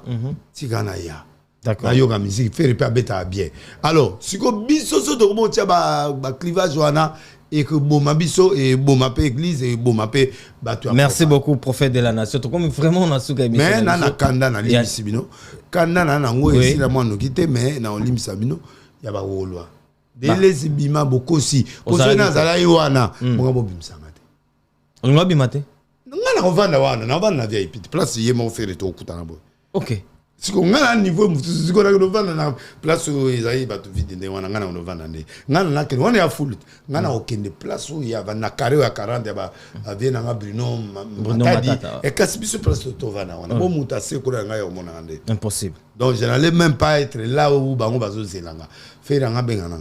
B: tikana ya
A: d'accord
B: na yoga musique faire pas beta bien alors siko biso so to mo tia ba clivage wana et que Bomabiso et Bomapé église et Bomapé batu.
A: Merci beaucoup prophète de la nation. Comme vraiment on a souga émission.
B: Mais nana kanda na limisibino. Kanda na ngo ici la moi no kité mais na limisabino ya ba wolwa. Dele zibima bokosi. Posona zala yiwana. Mo bo bimsamate.
A: On va bimate.
B: Ngana ovanda wana na ovanda via ipiti. Place yemo faire to kutana boy.
A: OK.
B: Si on a un niveau, si on a une place où ils arrivent à tout vide, on a un vendre. On est à full. On a aucune place où il y a un carré à 40, il y a un Bruno Matata. Et quand c'est place de Tovana, on a beau mutasser pour un gars au monde.
A: Impossible.
B: Donc je n'allais même pas être là où on va se zélanga. Faire un bengana.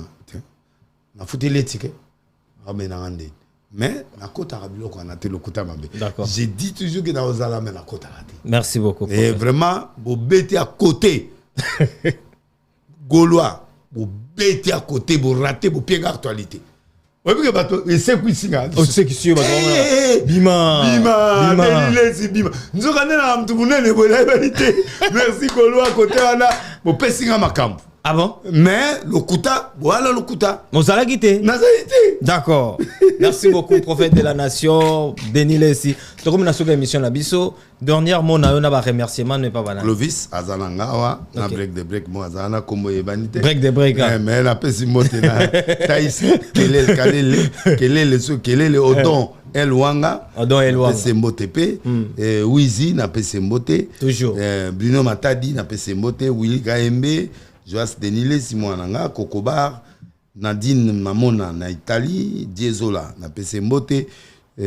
B: On a foutu les tickets. Mais la côte arabe, on a été le côté arabe. J'ai dit toujours que dans la côte arabe.
A: Merci beaucoup.
B: Et vraiment, vous bêtez à côté. Gaulois, vous bêtez à côté, vous ratez, vous piégez l'actualité. Oui, parce que et c'est qui signe.
A: Oh, c'est qui suit Bima.
B: Bima. Nous avons la vérité. Merci Gaulois à côté là. Vous pèsez à ma camp.
A: Ah bon?
B: Mais le Kouta, voilà le Kouta.
A: On s'est quitté. D'accord. Merci beaucoup, prophète de la nation. Denis Lessi. Donc, on a sur l'émission Labisso. Dernièrement, on a un remerciement, mais pas banal.
B: Clovis, Azananga, na break de break, moi, Azana, comme Ebanite.
A: Break de break.
B: Mais la paix, c'est moté. Taïs, quel est le Odon El Wanga.
A: Odon El Wanga.
B: C'est Motepe. Wizi, na paix, c'est moté.
A: Toujours.
B: Bruno Matadi, na paix, c'est moté. Willy Gaembe. Joas Denile Simonanga, Kokobar, Nadine Mamona na Italie, Diezola na PC Mbote,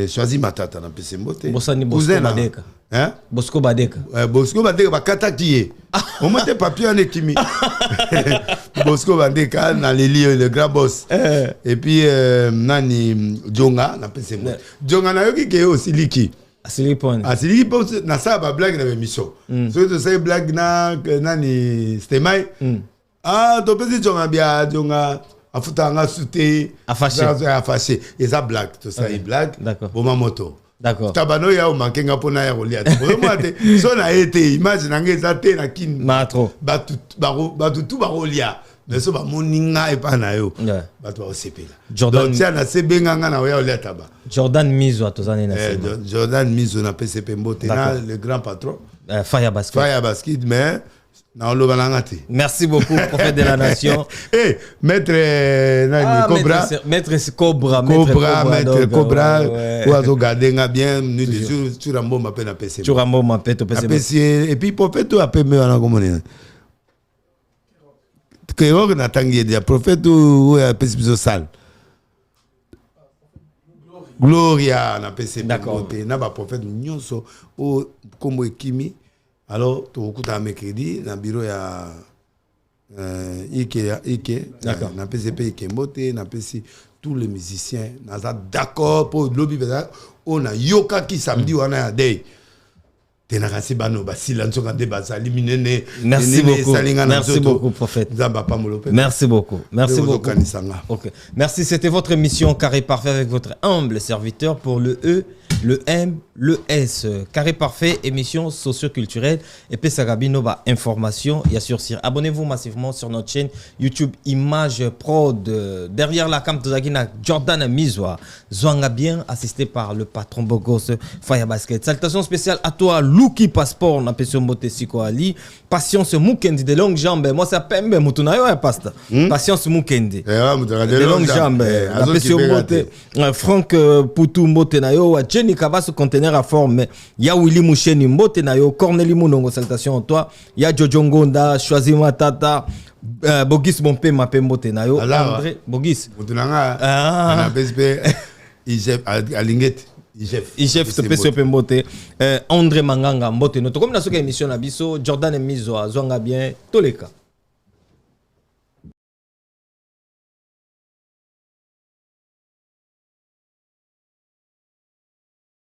B: Choisi Matata na PC Mbote.
A: Bosani Bosco Badeka.
B: Hein?
A: Bosco Badeka.
B: Bosco Badeka bakata kié. On m'a papier en équimi. Bosco Badeka na le grand boss. Et puis nani Djonga na PC Mbote. Djonga na yoki ke aussi liki.
A: Asilipon.
B: Asilipon na ça ba blague na émission. So to say blague na nani Stemai. Ah, to pesi Djonga bia Djonga afuta nga souté affaché. Et ça blague, tout ça est blague.
A: D'accord.
B: Pour ma moto.
A: D'accord.
B: Tabano ya o manke nga pona ya rolia. Vraiment so na été imagine nga ezate na kin.
A: Matro.
B: Batu tout ba rolia. Mais so ba moninga e pa na yo. Batu ba osepela.
A: Jordan
B: tiens na sebenga nga na ya rolia taba.
A: Jordan Mizo atozane na
B: Jordan Mizo na PCP Mbote na le grand patron.
A: Fire Basket.
B: Fire Basket mais Non, le balangate.
A: Merci beaucoup, prophète de la nation.
B: Eh, maître Cobra.
A: Maître Cobra.
B: Maître Cobra. Ou à regarder bien, nous sur un mot m'appelle à PC.
A: Sur un mot m'appelle à PC.
B: Et puis, prophète, tu appelles me à comment on que on a tangué des prophètes ou à PC sale. Gloria na PC.
A: D'accord.
B: Na ba prophète nyonso o comme Kimi. Alors, tu as mercredi, dans le bureau, il y a Ike, dans le PCP, Ike Mbote, dans le PCP, tous les musiciens, nous sommes d'accord pour le lobby. On a Yoka qui samedi, on a Day.
A: Merci beaucoup. Merci beaucoup, prophète. Merci beaucoup. Merci beaucoup. Okay. Merci, c'était votre émission Carré Parfait avec votre humble serviteur pour le E, le M, le S. Carré Parfait, émission socio-culturelle. Et puis, ça va information. Il y a sur abonnez-vous massivement sur notre chaîne YouTube Image Prod. Derrière la cam, Jordan Mizwa. Zwanga bien, assisté par le patron Bogos Fire Basket. Salutations spéciales à toi, Luki Passport, na pession moté siko ali. Patience Mukendi, de longues jambes. Moi, ça pembe, moutunayo ya pasta. Patience Mukendi. De longues jambes. Na pession moté. Franck Poutou moté na yo. Jenny Kavasu conteneur à forme. Ya Willy Moucheni moté na yo. Corneli Mounongo, salutations à toi. Ya Jojo Ngonda, Choisi Matata. Bogis Bompe, Mapé moté na yo. André, Bogis.
B: Moutunanga. Na PSP. Ijef, Alinget.
A: Ijef, te pese pe mbote. André Manganga mbote. Notre comme na soka émission na biso, Jordan Mizo, Zwanga bien, tous les cas.